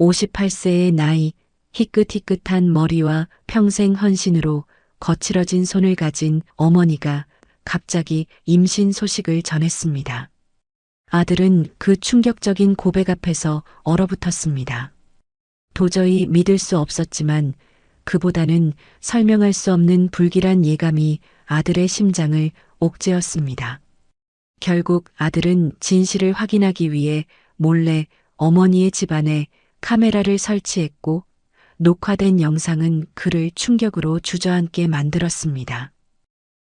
58세의 나이, 희끗희끗한 머리와 평생 헌신으로 거칠어진 손을 가진 어머니가 갑자기 임신 소식을 전했습니다. 아들은 그 충격적인 고백 앞에서 얼어붙었습니다. 도저히 믿을 수 없었지만 그보다는 설명할 수 없는 불길한 예감이 아들의 심장을 옥죄었습니다. 결국 아들은 진실을 확인하기 위해 몰래 어머니의 집안에 카메라를 설치했고 녹화된 영상은 그를 충격으로 주저앉게 만들었습니다.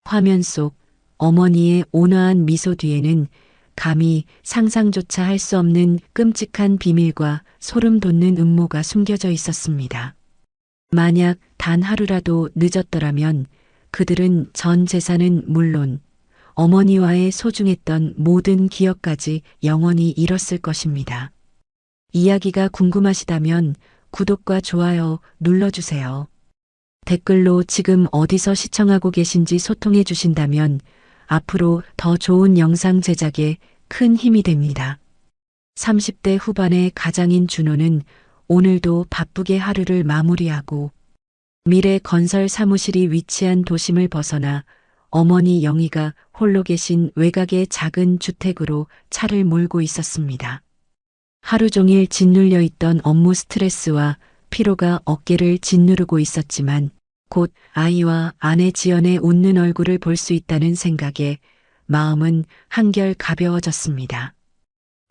화면 속 어머니의 온화한 미소 뒤에는 감히 상상조차 할 수 없는 끔찍한 비밀과 소름 돋는 음모가 숨겨져 있었습니다. 만약 단 하루라도 늦었더라면 그들은 전 재산은 물론 어머니와의 소중했던 모든 기억까지 영원히 잃었을 것입니다. 이야기가 궁금하시다면 구독과 좋아요 눌러주세요. 댓글로 지금 어디서 시청하고 계신지 소통해 주신다면 앞으로 더 좋은 영상 제작에 큰 힘이 됩니다. 30대 후반의 가장인 준호는 오늘도 바쁘게 하루를 마무리하고 미래 건설 사무실이 위치한 도심을 벗어나 어머니 영희가 홀로 계신 외곽의 작은 주택으로 차를 몰고 있었습니다. 하루 종일 짓눌려 있던 업무 스트레스와 피로가 어깨를 짓누르고 있었지만 곧 아이와 아내 지연의 웃는 얼굴을 볼 수 있다는 생각에 마음은 한결 가벼워졌습니다.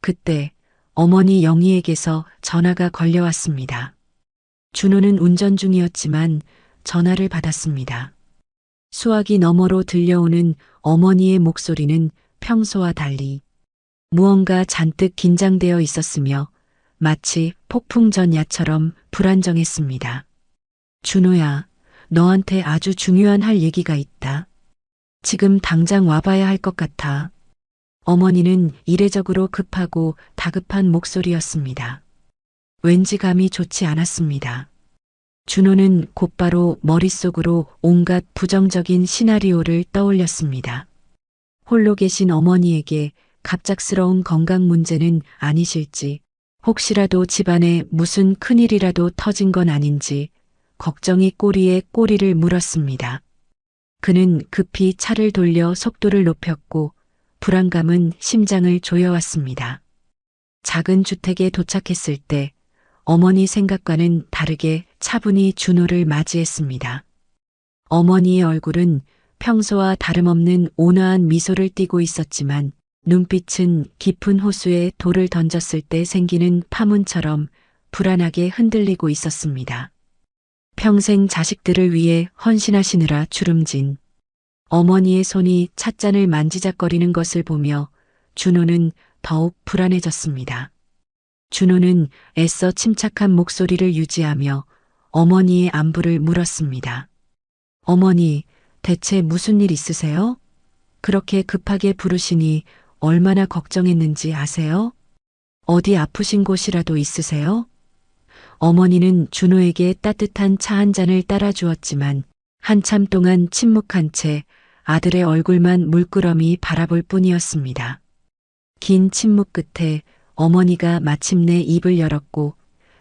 그때 어머니 영희에게서 전화가 걸려왔습니다. 준호는 운전 중이었지만 전화를 받았습니다. 수화기 너머로 들려오는 어머니의 목소리는 평소와 달리 무언가 잔뜩 긴장되어 있었으며 마치 폭풍 전야처럼 불안정했습니다. 준호야, 너한테 아주 중요한 할 얘기가 있다. 지금 당장 와봐야 할 것 같아. 어머니는 이례적으로 급하고 다급한 목소리였습니다. 왠지 감이 좋지 않았습니다. 준호는 곧바로 머릿속으로 온갖 부정적인 시나리오를 떠올렸습니다. 홀로 계신 어머니에게 갑작스러운 건강 문제는 아니실지, 혹시라도 집안에 무슨 큰일이라도 터진 건 아닌지 걱정이 꼬리에 꼬리를 물었습니다. 그는 급히 차를 돌려 속도를 높였고 불안감은 심장을 조여왔습니다. 작은 주택에 도착했을 때 어머니 생각과는 다르게 차분히 준호를 맞이했습니다. 어머니의 얼굴은 평소와 다름없는 온화한 미소를 띠고 있었지만 눈빛은 깊은 호수에 돌을 던졌을 때 생기는 파문처럼 불안하게 흔들리고 있었습니다. 평생 자식들을 위해 헌신하시느라 주름진 어머니의 손이 찻잔을 만지작거리는 것을 보며 준호는 더욱 불안해졌습니다. 준호는 애써 침착한 목소리를 유지하며 어머니의 안부를 물었습니다. 어머니, 대체 무슨 일 있으세요? 그렇게 급하게 부르시니 얼마나 걱정했는지 아세요? 어디 아프신 곳이라도 있으세요? 어머니는 준호에게 따뜻한 차 한 잔을 따라 주었지만 한참 동안 침묵한 채 아들의 얼굴만 물끄러미 바라볼 뿐이었습니다. 긴 침묵 끝에 어머니가 마침내 입을 열었고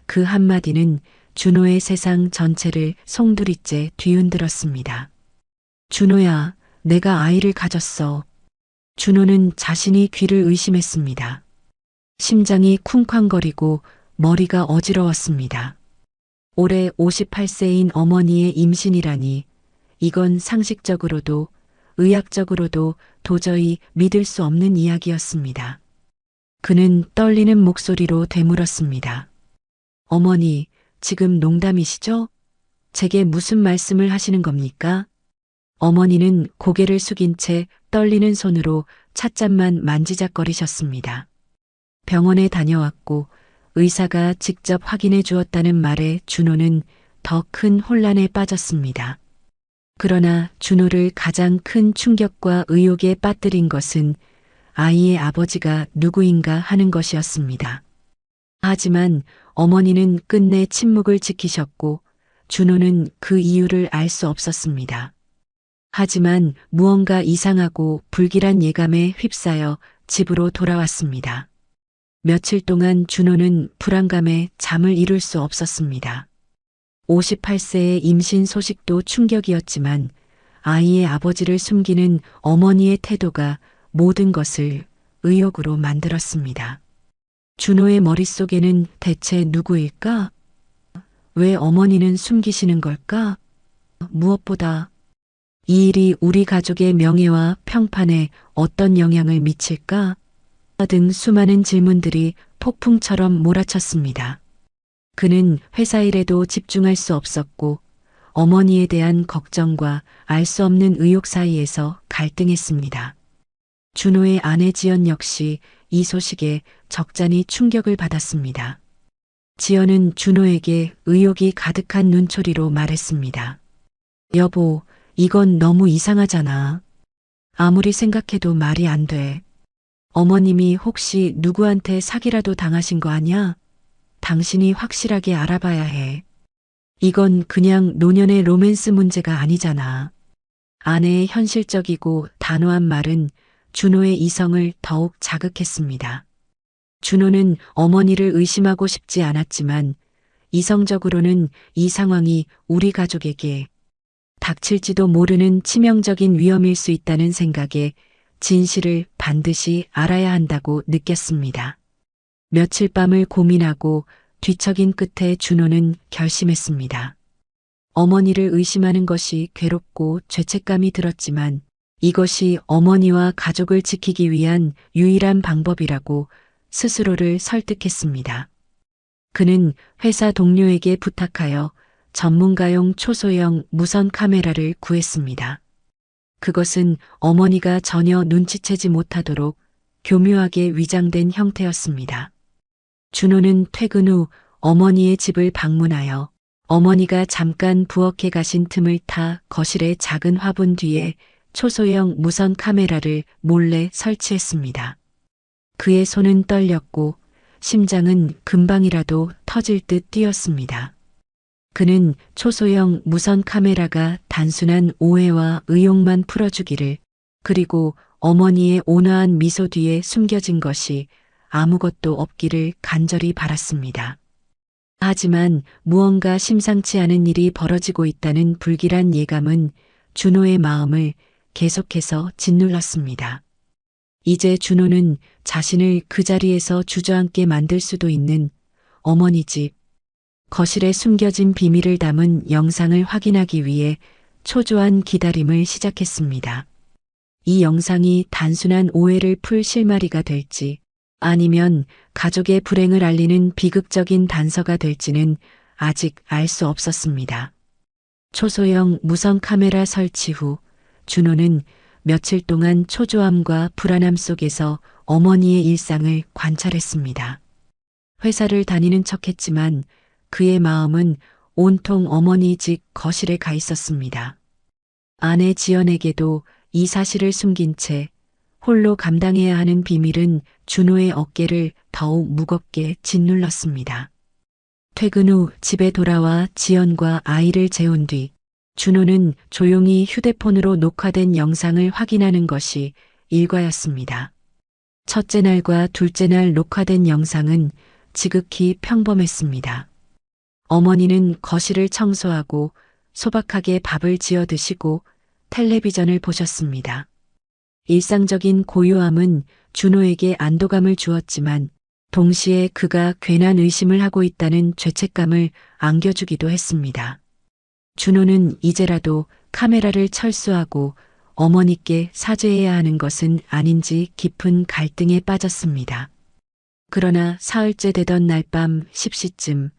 그 한마디는 준호의 세상 전체를 송두리째 뒤흔들었습니다. 준호야, 내가 아이를 가졌어. 준호는 자신이 귀를 의심했습니다. 심장이 쿵쾅거리고 머리가 어지러웠습니다. 올해 58세인 어머니의 임신이라니 이건 상식적으로도 의학적으로도 도저히 믿을 수 없는 이야기였습니다. 그는 떨리는 목소리로 되물었습니다. 어머니, 지금 농담이시죠? 제게 무슨 말씀을 하시는 겁니까? 어머니는 고개를 숙인 채 떨리는 손으로 찻잔만 만지작거리셨습니다. 병원에 다녀왔고 의사가 직접 확인해 주었다는 말에 준호는 더 큰 혼란에 빠졌습니다. 그러나 준호를 가장 큰 충격과 의혹에 빠뜨린 것은 아이의 아버지가 누구인가 하는 것이었습니다. 하지만 어머니는 끝내 침묵을 지키셨고 준호는 그 이유를 알 수 없었습니다. 하지만 무언가 이상하고 불길한 예감에 휩싸여 집으로 돌아왔습니다. 며칠 동안 준호는 불안감에 잠을 이룰 수 없었습니다. 58세의 임신 소식도 충격이었지만 아이의 아버지를 숨기는 어머니의 태도가 모든 것을 의욕으로 만들었습니다. 준호의 머릿속에는 대체 누구일까? 왜 어머니는 숨기시는 걸까? 무엇보다 이 일이 우리 가족의 명예와 평판에 어떤 영향을 미칠까? 등 수많은 질문들이 폭풍처럼 몰아쳤습니다. 그는 회사 일에도 집중할 수 없었고 어머니에 대한 걱정과 알 수 없는 의욕 사이에서 갈등했습니다. 준호의 아내 지연 역시 이 소식에 적잖이 충격을 받았습니다. 지연은 준호에게 의욕이 가득한 눈초리로 말했습니다. 여보, 이건 너무 이상하잖아. 아무리 생각해도 말이 안 돼. 어머님이 혹시 누구한테 사기라도 당하신 거 아니야? 당신이 확실하게 알아봐야 해. 이건 그냥 노년의 로맨스 문제가 아니잖아. 아내의 현실적이고 단호한 말은 준호의 이성을 더욱 자극했습니다. 준호는 어머니를 의심하고 싶지 않았지만 이성적으로는 이 상황이 우리 가족에게 닥칠지도 모르는 치명적인 위험일 수 있다는 생각에 진실을 반드시 알아야 한다고 느꼈습니다. 며칠 밤을 고민하고 뒤척인 끝에 준호는 결심했습니다. 어머니를 의심하는 것이 괴롭고 죄책감이 들었지만 이것이 어머니와 가족을 지키기 위한 유일한 방법이라고 스스로를 설득했습니다. 그는 회사 동료에게 부탁하여 전문가용 초소형 무선 카메라를 구했습니다. 그것은 어머니가 전혀 눈치채지 못하도록 교묘하게 위장된 형태였습니다. 준호는 퇴근 후 어머니의 집을 방문하여 어머니가 잠깐 부엌에 가신 틈을 타 거실의 작은 화분 뒤에 초소형 무선 카메라를 몰래 설치했습니다. 그의 손은 떨렸고 심장은 금방이라도 터질 듯 뛰었습니다. 그는 초소형 무선 카메라가 단순한 오해와 의혹만 풀어주기를, 그리고 어머니의 온화한 미소 뒤에 숨겨진 것이 아무것도 없기를 간절히 바랐습니다. 하지만 무언가 심상치 않은 일이 벌어지고 있다는 불길한 예감은 준호의 마음을 계속해서 짓눌렀습니다. 이제 준호는 자신을 그 자리에서 주저앉게 만들 수도 있는 어머니 집 거실에 숨겨진 비밀을 담은 영상을 확인하기 위해 초조한 기다림을 시작했습니다. 이 영상이 단순한 오해를 풀 실마리가 될지 아니면 가족의 불행을 알리는 비극적인 단서가 될지는 아직 알 수 없었습니다. 초소형 무선 카메라 설치 후 준호는 며칠 동안 초조함과 불안함 속에서 어머니의 일상을 관찰했습니다. 회사를 다니는 척했지만 그의 마음은 온통 어머니 집 거실에 가 있었습니다. 아내 지연에게도 이 사실을 숨긴 채 홀로 감당해야 하는 비밀은 준호의 어깨를 더욱 무겁게 짓눌렀습니다. 퇴근 후 집에 돌아와 지연과 아이를 재운 뒤 준호는 조용히 휴대폰으로 녹화된 영상을 확인하는 것이 일과였습니다. 첫째 날과 둘째 날 녹화된 영상은 지극히 평범했습니다. 어머니는 거실을 청소하고 소박하게 밥을 지어 드시고 텔레비전을 보셨습니다. 일상적인 고요함은 준호에게 안도감을 주었지만 동시에 그가 괜한 의심을 하고 있다는 죄책감을 안겨주기도 했습니다. 준호는 이제라도 카메라를 철수하고 어머니께 사죄해야 하는 것은 아닌지 깊은 갈등에 빠졌습니다. 그러나 사흘째 되던 날 밤 10시쯤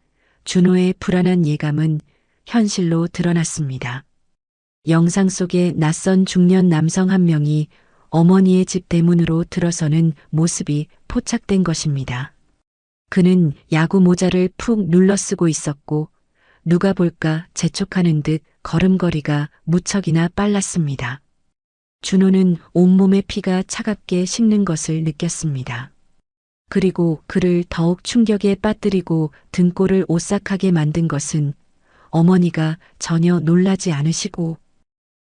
준호의 불안한 예감은 현실로 드러났습니다. 영상 속에 낯선 중년 남성 한 명이 어머니의 집 대문으로 들어서는 모습이 포착된 것입니다. 그는 야구 모자를 푹 눌러 쓰고 있었고 누가 볼까 재촉하는 듯 걸음걸이가 무척이나 빨랐습니다. 준호는 온몸의 피가 차갑게 식는 것을 느꼈습니다. 그리고 그를 더욱 충격에 빠뜨리고 등골을 오싹하게 만든 것은 어머니가 전혀 놀라지 않으시고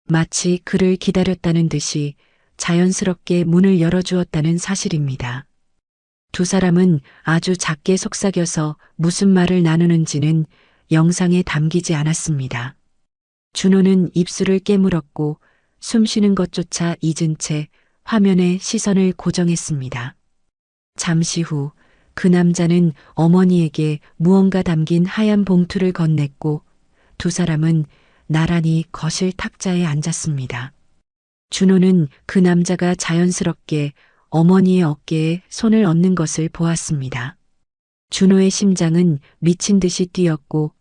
마치 그를 기다렸다는 듯이 자연스럽게 문을 열어주었다는 사실입니다. 두 사람은 아주 작게 속삭여서 무슨 말을 나누는지는 영상에 담기지 않았습니다. 준호는 입술을 깨물었고 숨 쉬는 것조차 잊은 채 화면에 시선을 고정했습니다. 잠시 후 그 남자는 어머니에게 무언가 담긴 하얀 봉투를 건넸고 두 사람은 나란히 거실 탁자에 앉았습니다. 준호는 그 남자가 자연스럽게 어머니의 어깨에 손을 얹는 것을 보았습니다. 준호의 심장은 미친 듯이 뛰었고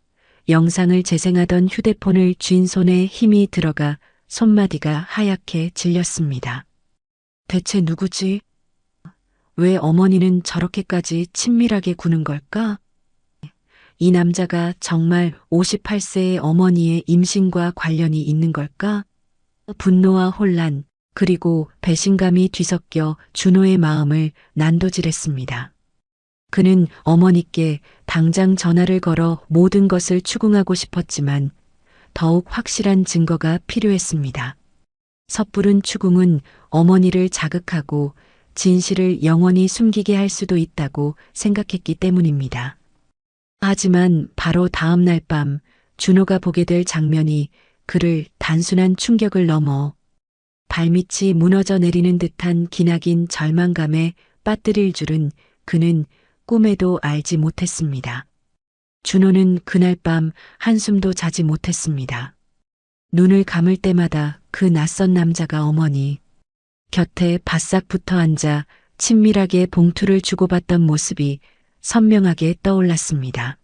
영상을 재생하던 휴대폰을 쥔 손에 힘이 들어가 손마디가 하얗게 질렸습니다. 대체 누구지? 왜 어머니는 저렇게까지 친밀하게 구는 걸까? 이 남자가 정말 58세의 어머니의 임신과 관련이 있는 걸까? 분노와 혼란, 그리고 배신감이 뒤섞여 준호의 마음을 난도질했습니다. 그는 어머니께 당장 전화를 걸어 모든 것을 추궁하고 싶었지만 더욱 확실한 증거가 필요했습니다. 섣부른 추궁은 어머니를 자극하고 진실을 영원히 숨기게 할 수도 있다고 생각했기 때문입니다. 하지만 바로 다음 날 밤 준호가 보게 될 장면이 그를 단순한 충격을 넘어 발밑이 무너져 내리는 듯한 기나긴 절망감에 빠뜨릴 줄은 그는 꿈에도 알지 못했습니다. 준호는 그날 밤 한숨도 자지 못했습니다. 눈을 감을 때마다 그 낯선 남자가 어머니 곁에 바싹 붙어 앉아 친밀하게 봉투를 주고받던 모습이 선명하게 떠올랐습니다.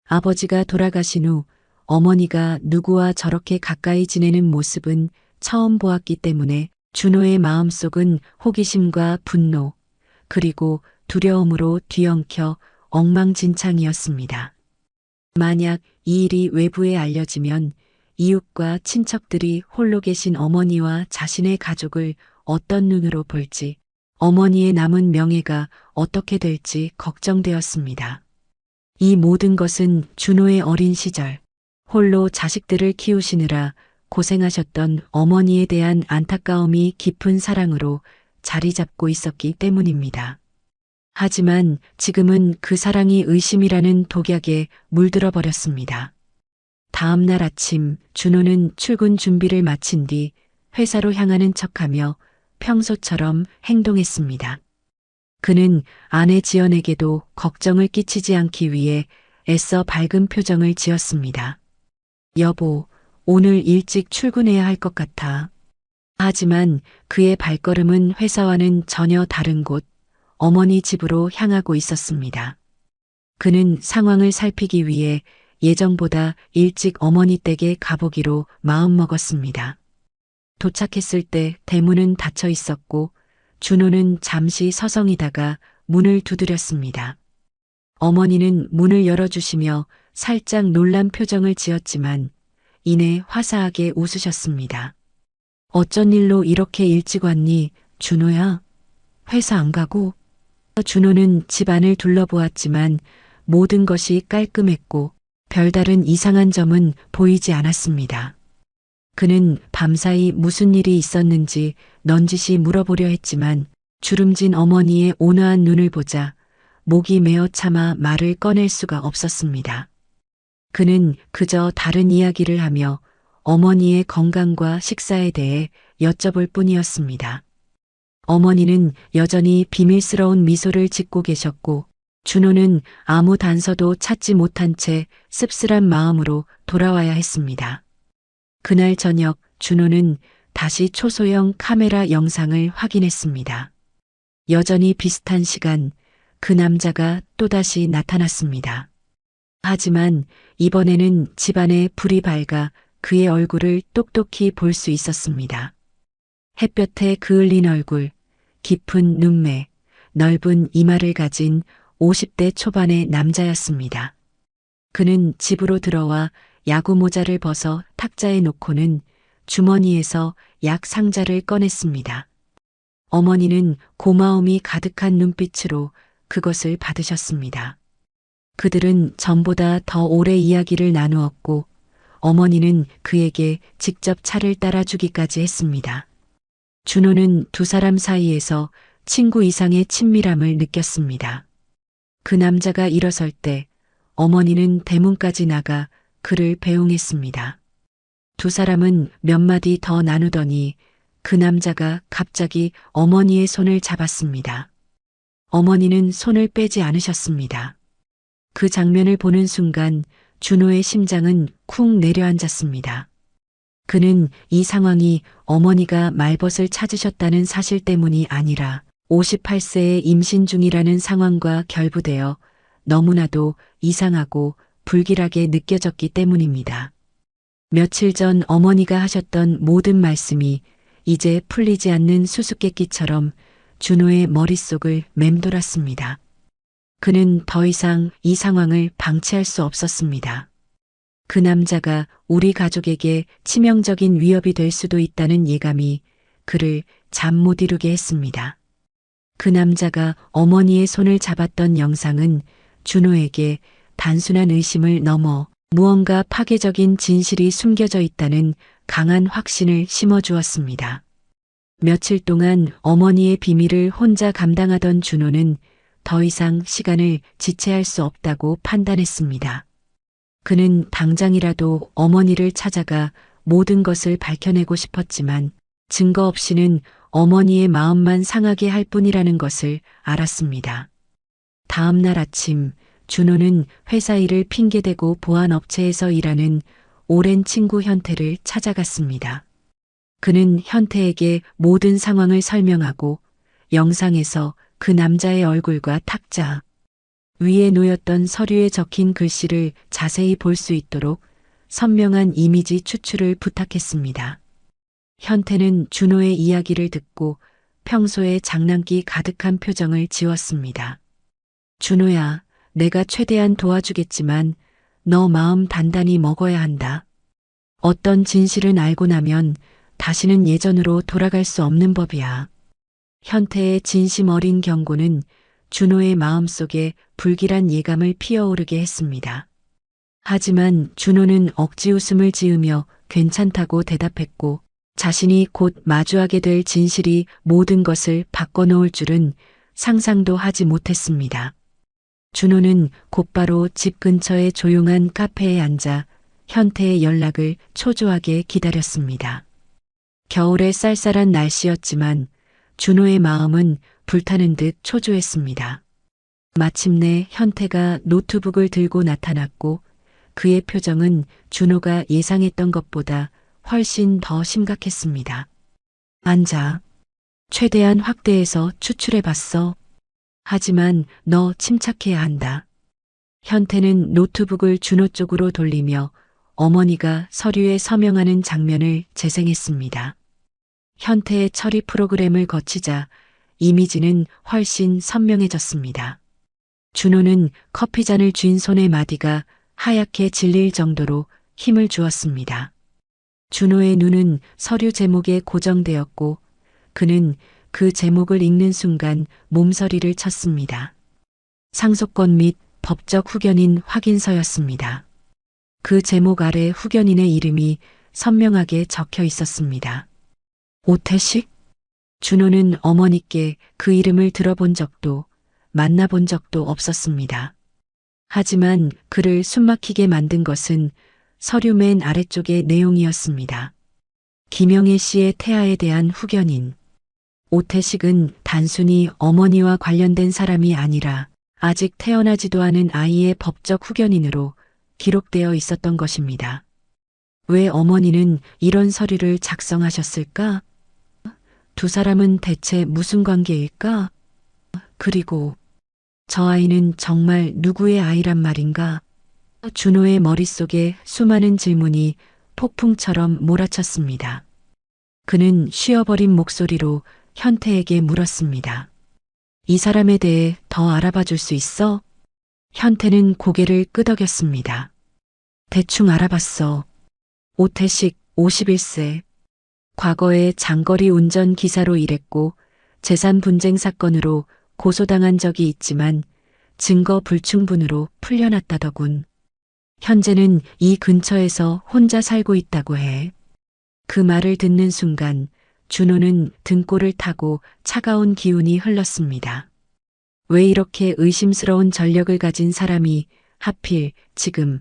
아버지가 돌아가신 후 어머니가 누구와 저렇게 가까이 지내는 모습은 처음 보았기 때문에 준호의 마음속은 호기심과 분노, 그리고 두려움으로 뒤엉켜 엉망진창이었습니다. 만약 이 일이 외부에 알려지면 이웃과 친척들이 홀로 계신 어머니와 자신의 가족을 어떤 눈으로 볼지, 어머니의 남은 명예가 어떻게 될지 걱정되었습니다. 이 모든 것은 준호의 어린 시절, 홀로 자식들을 키우시느라 고생하셨던 어머니에 대한 안타까움이 깊은 사랑으로 자리 잡고 있었기 때문입니다. 하지만 지금은 그 사랑이 의심이라는 독약에 물들어 버렸습니다. 다음 날 아침 준호는 출근 준비를 마친 뒤 회사로 향하는 척하며 평소처럼 행동했습니다. 그는 아내 지연에게도 걱정을 끼치지 않기 위해 애써 밝은 표정을 지었습니다. 여보, 오늘 일찍 출근해야 할 것 같아. 하지만 그의 발걸음은 회사와는 전혀 다른 곳, 어머니 집으로 향하고 있었습니다. 그는 상황을 살피기 위해 예정보다 일찍 어머니 댁에 가보기로 마음먹었습니다. 도착했을 때 대문은 닫혀 있었고 준호는 잠시 서성이다가 문을 두드렸습니다. 어머니는 문을 열어주시며 살짝 놀란 표정을 지었지만 이내 화사하게 웃으셨습니다. 어쩐 일로 이렇게 일찍 왔니, 준호야? 회사 안 가고? 준호는 집안을 둘러보았지만 모든 것이 깔끔했고 별다른 이상한 점은 보이지 않았습니다. 그는 밤사이 무슨 일이 있었는지 넌지시 물어보려 했지만 주름진 어머니의 온화한 눈을 보자 목이 메어 차마 말을 꺼낼 수가 없었습니다. 그는 그저 다른 이야기를 하며 어머니의 건강과 식사에 대해 여쭤볼 뿐이었습니다. 어머니는 여전히 비밀스러운 미소를 짓고 계셨고 준호는 아무 단서도 찾지 못한 채 씁쓸한 마음으로 돌아와야 했습니다. 그날 저녁 준호는 다시 초소형 카메라 영상을 확인했습니다. 여전히 비슷한 시간 그 남자가 또다시 나타났습니다. 하지만 이번에는 집안에 불이 밝아 그의 얼굴을 똑똑히 볼 수 있었습니다. 햇볕에 그을린 얼굴, 깊은 눈매, 넓은 이마를 가진 50대 초반의 남자였습니다. 그는 집으로 들어와 야구 모자를 벗어 탁자에 놓고는 주머니에서 약 상자를 꺼냈습니다. 어머니는 고마움이 가득한 눈빛으로 그것을 받으셨습니다. 그들은 전보다 더 오래 이야기를 나누었고 어머니는 그에게 직접 차를 따라주기까지 했습니다. 준호는 두 사람 사이에서 친구 이상의 친밀함을 느꼈습니다. 그 남자가 일어설 때 어머니는 대문까지 나가 그를 배웅했습니다. 두 사람은 몇 마디 더 나누더니 그 남자가 갑자기 어머니의 손을 잡았습니다. 어머니는 손을 빼지 않으셨습니다. 그 장면을 보는 순간 준호의 심장은 쿵 내려앉았습니다. 그는 이 상황이 어머니가 말벗을 찾으셨다는 사실 때문이 아니라 58세에 임신 중이라는 상황과 결부되어 너무나도 이상하고 불길하게 느껴졌기 때문입니다. 며칠 전 어머니가 하셨던 모든 말씀이 이제 풀리지 않는 수수께끼처럼 준호의 머릿속을 맴돌았습니다. 그는 더 이상 이 상황을 방치할 수 없었습니다. 그 남자가 우리 가족에게 치명적인 위협이 될 수도 있다는 예감이 그를 잠 못 이루게 했습니다. 그 남자가 어머니의 손을 잡았던 영상은 준호에게 단순한 의심을 넘어 무언가 파괴적인 진실이 숨겨져 있다는 강한 확신을 심어주었습니다. 며칠 동안 어머니의 비밀을 혼자 감당하던 준호는 더 이상 시간을 지체할 수 없다고 판단했습니다. 그는 당장이라도 어머니를 찾아가 모든 것을 밝혀내고 싶었지만 증거 없이는 어머니의 마음만 상하게 할 뿐이라는 것을 알았습니다. 다음 날 아침 준호는 회사 일을 핑계대고 보안업체에서 일하는 오랜 친구 현태를 찾아갔습니다. 그는 현태에게 모든 상황을 설명하고 영상에서 그 남자의 얼굴과 탁자 위에 놓였던 서류에 적힌 글씨를 자세히 볼 수 있도록 선명한 이미지 추출을 부탁했습니다. 현태는 준호의 이야기를 듣고 평소에 장난기 가득한 표정을 지었습니다. 준호야, 내가 최대한 도와주겠지만 너 마음 단단히 먹어야 한다. 어떤 진실은 알고 나면 다시는 예전으로 돌아갈 수 없는 법이야. 현태의 진심 어린 경고는 준호의 마음속에 불길한 예감을 피어오르게 했습니다. 하지만 준호는 억지 웃음을 지으며 괜찮다고 대답했고 자신이 곧 마주하게 될 진실이 모든 것을 바꿔놓을 줄은 상상도 하지 못했습니다. 준호는 곧바로 집 근처의 조용한 카페에 앉아 현태의 연락을 초조하게 기다렸습니다. 겨울의 쌀쌀한 날씨였지만 준호의 마음은 불타는 듯 초조했습니다. 마침내 현태가 노트북을 들고 나타났고 그의 표정은 준호가 예상했던 것보다 훨씬 더 심각했습니다. 앉아. 최대한 확대해서 추출해봤어. 하지만 너 침착해야 한다. 현태는 노트북을 준호 쪽으로 돌리며 어머니가 서류에 서명하는 장면을 재생했습니다. 현태의 처리 프로그램을 거치자 이미지는 훨씬 선명해졌습니다. 준호는 커피잔을 쥔 손의 마디가 하얗게 질릴 정도로 힘을 주었습니다. 준호의 눈은 서류 제목에 고정되었고 그는 그 제목을 읽는 순간 몸서리를 쳤습니다. 상속권 및 법적 후견인 확인서였습니다. 그 제목 아래 후견인의 이름이 선명하게 적혀 있었습니다. 오태식? 준호는 어머니께 그 이름을 들어본 적도 만나본 적도 없었습니다. 하지만 그를 숨막히게 만든 것은 서류 맨 아래쪽의 내용이었습니다. 김영애 씨의 태아에 대한 후견인. 오태식은 단순히 어머니와 관련된 사람이 아니라 아직 태어나지도 않은 아이의 법적 후견인으로 기록되어 있었던 것입니다. 왜 어머니는 이런 서류를 작성하셨을까? 두 사람은 대체 무슨 관계일까? 그리고 저 아이는 정말 누구의 아이란 말인가? 준호의 머릿속에 수많은 질문이 폭풍처럼 몰아쳤습니다. 그는 쉬어버린 목소리로 현태에게 물었습니다. 이 사람에 대해 더 알아봐 줄 수 있어? 현태는 고개를 끄덕였습니다. 대충 알아봤어. 오태식 51세. 과거에 장거리 운전 기사로 일했고 재산 분쟁 사건으로 고소당한 적이 있지만 증거 불충분으로 풀려났다더군. 현재는 이 근처에서 혼자 살고 있다고 해. 그 말을 듣는 순간 준호는 등골을 타고 차가운 기운이 흘렀습니다. 왜 이렇게 의심스러운 전력을 가진 사람이 하필 지금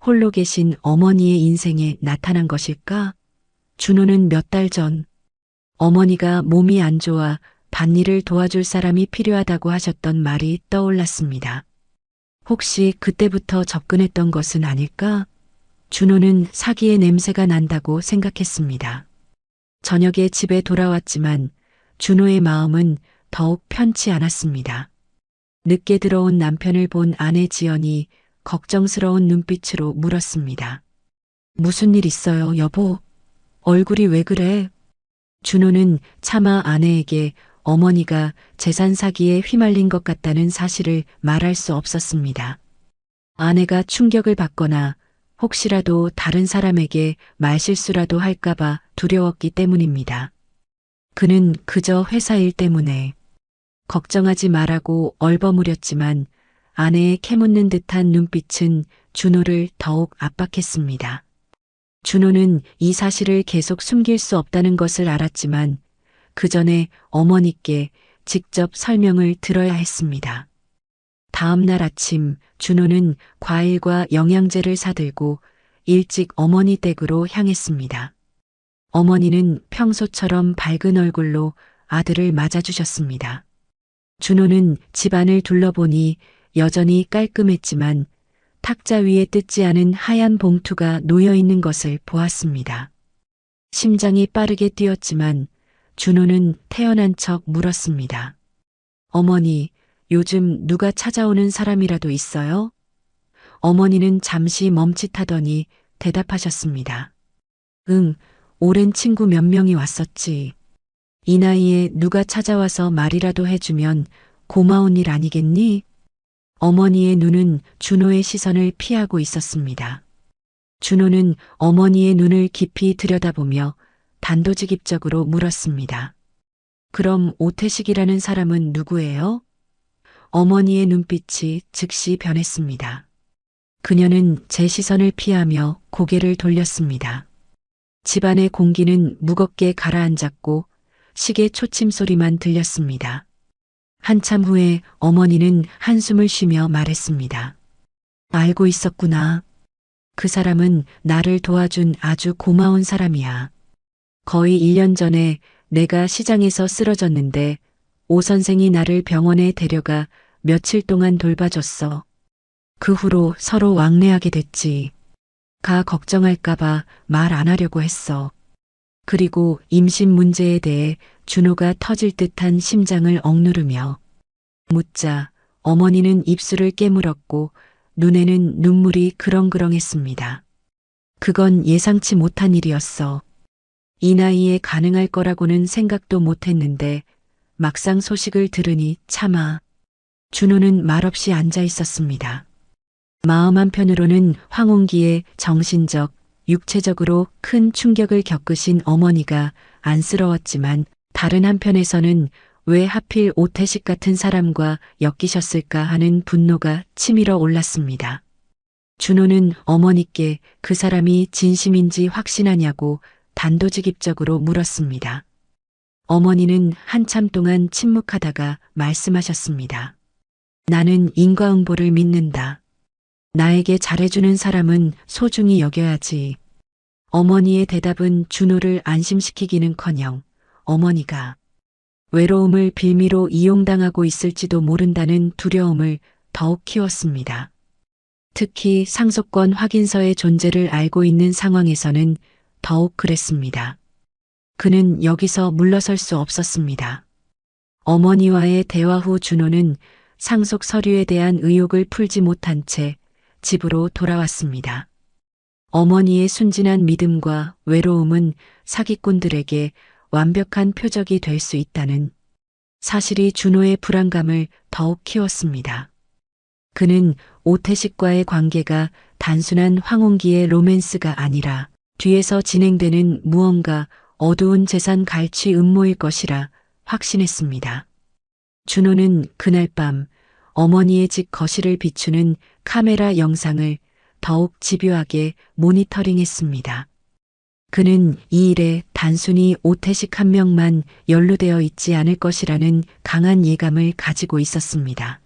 홀로 계신 어머니의 인생에 나타난 것일까? 준호는 몇 달 전 어머니가 몸이 안 좋아 밭일을 도와줄 사람이 필요하다고 하셨던 말이 떠올랐습니다. 혹시 그때부터 접근했던 것은 아닐까? 준호는 사기의 냄새가 난다고 생각했습니다. 저녁에 집에 돌아왔지만 준호의 마음은 더욱 편치 않았습니다. 늦게 들어온 남편을 본 아내 지연이 걱정스러운 눈빛으로 물었습니다. 무슨 일 있어요, 여보? 얼굴이 왜 그래? 준호는 차마 아내에게 어머니가 재산 사기에 휘말린 것 같다는 사실을 말할 수 없었습니다. 아내가 충격을 받거나 혹시라도 다른 사람에게 말실수라도 할까봐 두려웠기 때문입니다. 그는 그저 회사 일 때문에 걱정하지 말라고 얼버무렸지만 아내의 캐묻는 듯한 눈빛은 준호를 더욱 압박했습니다. 준호는 이 사실을 계속 숨길 수 없다는 것을 알았지만 그 전에 어머니께 직접 설명을 들어야 했습니다. 다음 날 아침 준호는 과일과 영양제를 사들고 일찍 어머니 댁으로 향했습니다. 어머니는 평소처럼 밝은 얼굴로 아들을 맞아주셨습니다. 준호는 집안을 둘러보니 여전히 깔끔했지만 탁자 위에 뜯지 않은 하얀 봉투가 놓여 있는 것을 보았습니다. 심장이 빠르게 뛰었지만 준호는 태어난 척 물었습니다. 어머니, 요즘 누가 찾아오는 사람이라도 있어요? 어머니는 잠시 멈칫하더니 대답하셨습니다. 응, 오랜 친구 몇 명이 왔었지. 이 나이에 누가 찾아와서 말이라도 해주면 고마운 일 아니겠니? 어머니의 눈은 준호의 시선을 피하고 있었습니다. 준호는 어머니의 눈을 깊이 들여다보며 단도직입적으로 물었습니다. 그럼 오태식이라는 사람은 누구예요? 어머니의 눈빛이 즉시 변했습니다. 그녀는 제 시선을 피하며 고개를 돌렸습니다. 집안의 공기는 무겁게 가라앉았고 시계 초침 소리만 들렸습니다. 한참 후에 어머니는 한숨을 쉬며 말했습니다. 알고 있었구나. 그 사람은 나를 도와준 아주 고마운 사람이야. 거의 1년 전에 내가 시장에서 쓰러졌는데 오 선생이 나를 병원에 데려가 며칠 동안 돌봐줬어. 그 후로 서로 왕래하게 됐지. 가 걱정할까봐 말 안 하려고 했어. 그리고 임신 문제에 대해 준호가 터질 듯한 심장을 억누르며 묻자 어머니는 입술을 깨물었고 눈에는 눈물이 그렁그렁했습니다. 그건 예상치 못한 일이었어. 이 나이에 가능할 거라고는 생각도 못했는데 막상 소식을 들으니 차마. 준호는 말없이 앉아 있었습니다. 마음 한편으로는 황혼기에 정신적, 육체적으로 큰 충격을 겪으신 어머니가 안쓰러웠지만 다른 한편에서는 왜 하필 오태식 같은 사람과 엮이셨을까 하는 분노가 치밀어 올랐습니다. 준호는 어머니께 그 사람이 진심인지 확신하냐고 단도직입적으로 물었습니다. 어머니는 한참 동안 침묵하다가 말씀하셨습니다. 나는 인과응보를 믿는다. 나에게 잘해주는 사람은 소중히 여겨야지. 어머니의 대답은 준호를 안심시키기는커녕 어머니가 외로움을 빌미로 이용당하고 있을지도 모른다는 두려움을 더욱 키웠습니다. 특히 상속권 확인서의 존재를 알고 있는 상황에서는 더욱 그랬습니다. 그는 여기서 물러설 수 없었습니다. 어머니와의 대화 후 준호는 상속 서류에 대한 의혹을 풀지 못한 채 집으로 돌아왔습니다. 어머니의 순진한 믿음과 외로움은 사기꾼들에게 완벽한 표적이 될 수 있다는 사실이 준호의 불안감을 더욱 키웠습니다. 그는 오태식과의 관계가 단순한 황혼기의 로맨스가 아니라 뒤에서 진행되는 무언가 어두운 재산 갈취 음모일 것이라 확신했습니다. 준호는 그날 밤 어머니의 집 거실을 비추는 카메라 영상을 더욱 집요하게 모니터링했습니다. 그는 이 일에 단순히 오태식 한 명만 연루되어 있지 않을 것이라는 강한 예감을 가지고 있었습니다.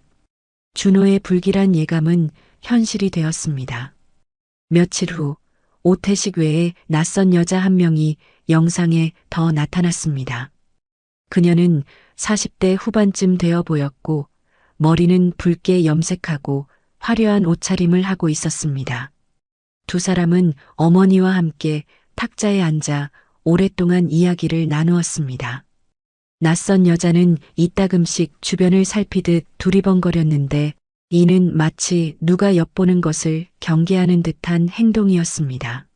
준호의 불길한 예감은 현실이 되었습니다. 며칠 후 오태식 외에 낯선 여자 한 명이 영상에 더 나타났습니다. 그녀는 40대 후반쯤 되어 보였고 머리는 붉게 염색하고 화려한 옷차림을 하고 있었습니다. 두 사람은 어머니와 함께 탁자에 앉아 오랫동안 이야기를 나누었습니다. 낯선 여자는 이따금씩 주변을 살피듯 두리번거렸는데 이는 마치 누가 엿보는 것을 경계하는 듯한 행동이었습니다.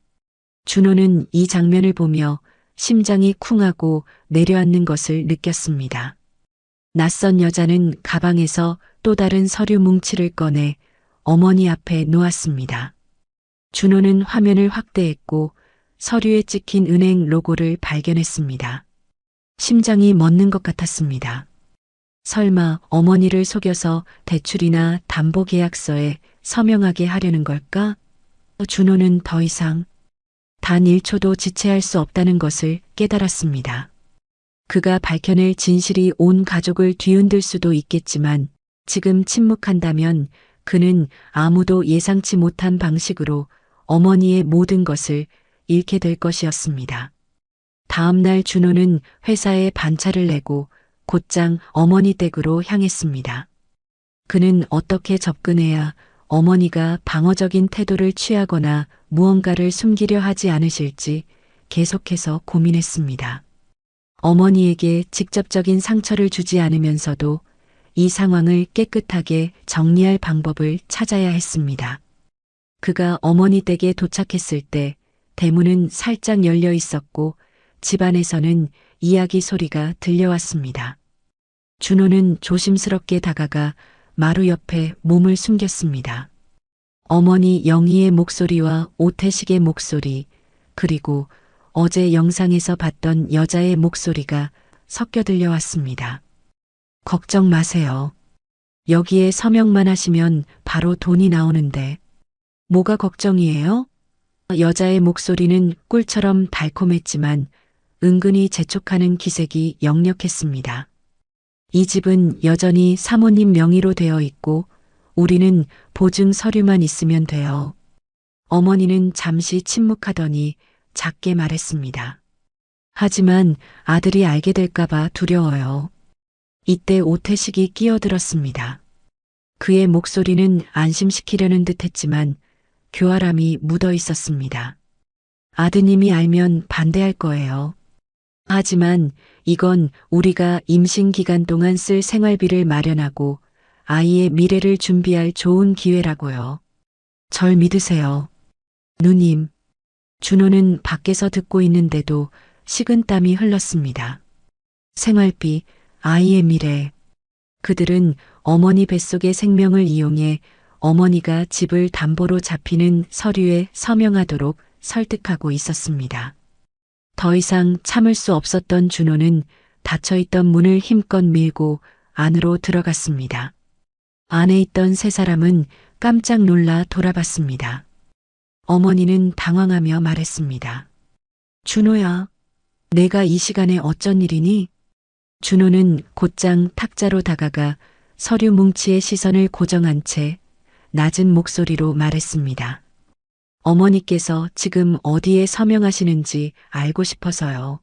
준호는 이 장면을 보며 심장이 쿵하고 내려앉는 것을 느꼈습니다. 낯선 여자는 가방에서 또 다른 서류 뭉치를 꺼내 어머니 앞에 놓았습니다. 준호는 화면을 확대했고 서류에 찍힌 은행 로고를 발견했습니다. 심장이 멎는 것 같았습니다. 설마 어머니를 속여서 대출이나 담보계약서에 서명하게 하려는 걸까? 준호는 더 이상 단 1초도 지체할 수 없다는 것을 깨달았습니다. 그가 밝혀낼 진실이 온 가족을 뒤흔들 수도 있겠지만 지금 침묵한다면 그는 아무도 예상치 못한 방식으로 어머니의 모든 것을 잃게 될 것이었습니다. 다음 날 준호는 회사에 반차를 내고 곧장 어머니 댁으로 향했습니다. 그는 어떻게 접근해야 어머니가 방어적인 태도를 취하거나 무언가를 숨기려 하지 않으실지 계속해서 고민했습니다. 어머니에게 직접적인 상처를 주지 않으면서도 이 상황을 깨끗하게 정리할 방법을 찾아야 했습니다. 그가 어머니 댁에 도착했을 때 대문은 살짝 열려 있었고 집안에서는 이야기 소리가 들려왔습니다. 준호는 조심스럽게 다가가 마루 옆에 몸을 숨겼습니다. 어머니 영희의 목소리와 오태식의 목소리, 그리고 어제 영상에서 봤던 여자의 목소리가 섞여 들려왔습니다. 걱정 마세요. 여기에 서명만 하시면 바로 돈이 나오는데. 뭐가 걱정이에요? 여자의 목소리는 꿀처럼 달콤했지만 은근히 재촉하는 기색이 역력했습니다. 이 집은 여전히 사모님 명의로 되어 있고 우리는 보증 서류만 있으면 돼요. 어머니는 잠시 침묵하더니 작게 말했습니다. 하지만 아들이 알게 될까봐 두려워요. 이때 오태식이 끼어들었습니다. 그의 목소리는 안심시키려는 듯했지만 교활함이 묻어 있었습니다. 아드님이 알면 반대할 거예요. 하지만 이건 우리가 임신 기간 동안 쓸 생활비를 마련하고 아이의 미래를 준비할 좋은 기회라고요. 절 믿으세요. 누님. 준호는 밖에서 듣고 있는데도 식은땀이 흘렀습니다. 생활비, 아이의 미래. 그들은 어머니 뱃속의 생명을 이용해 어머니가 집을 담보로 잡히는 서류에 서명하도록 설득하고 있었습니다. 더 이상 참을 수 없었던 준호는 닫혀있던 문을 힘껏 밀고 안으로 들어갔습니다. 안에 있던 세 사람은 깜짝 놀라 돌아봤습니다. 어머니는 당황하며 말했습니다. 준호야, 내가 이 시간에 어쩐 일이니? 준호는 곧장 탁자로 다가가 서류 뭉치의 시선을 고정한 채 낮은 목소리로 말했습니다. 어머니께서 지금 어디에 서명하시는지 알고 싶어서요.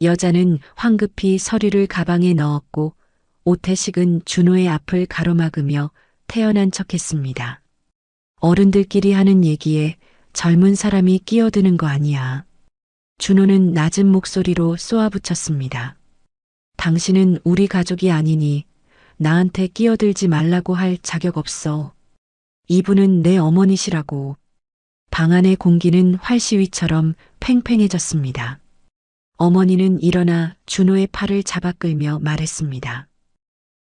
여자는 황급히 서류를 가방에 넣었고 오태식은 준호의 앞을 가로막으며 태연한 척했습니다. 어른들끼리 하는 얘기에 젊은 사람이 끼어드는 거 아니야. 준호는 낮은 목소리로 쏘아붙였습니다. 당신은 우리 가족이 아니니 나한테 끼어들지 말라고 할 자격 없어. 이분은 내 어머니시라고. 방 안의 공기는 활시위처럼 팽팽해졌습니다. 어머니는 일어나 준호의 팔을 잡아 끌며 말했습니다.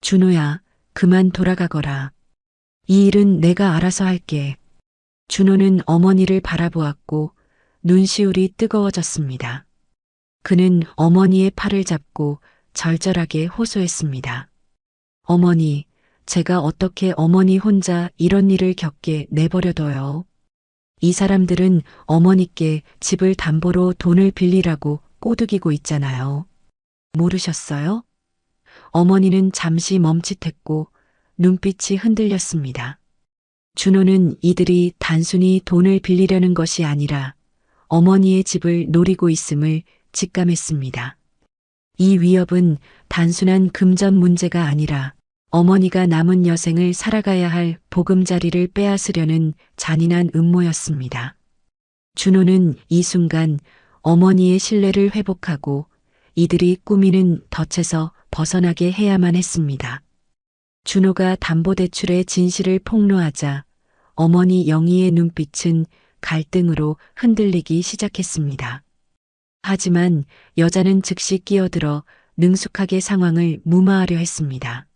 준호야, 그만 돌아가거라. 이 일은 내가 알아서 할게. 준호는 어머니를 바라보았고 눈시울이 뜨거워졌습니다. 그는 어머니의 팔을 잡고 절절하게 호소했습니다. 어머니, 제가 어떻게 어머니 혼자 이런 일을 겪게 내버려둬요. 이 사람들은 어머니께 집을 담보로 돈을 빌리라고 꼬드기고 있잖아요. 모르셨어요? 어머니는 잠시 멈칫했고 눈빛이 흔들렸습니다. 준호는 이들이 단순히 돈을 빌리려는 것이 아니라 어머니의 집을 노리고 있음을 직감했습니다. 이 위협은 단순한 금전 문제가 아니라 어머니가 남은 여생을 살아가야 할 보금자리를 빼앗으려는 잔인한 음모였습니다. 준호는 이 순간 어머니의 신뢰를 회복하고 이들이 꾸미는 덫에서 벗어나게 해야만 했습니다. 준호가 담보대출의 진실을 폭로하자 어머니 영희의 눈빛은 갈등으로 흔들리기 시작했습니다. 하지만 여자는 즉시 끼어들어 능숙하게 상황을 무마하려 했습니다.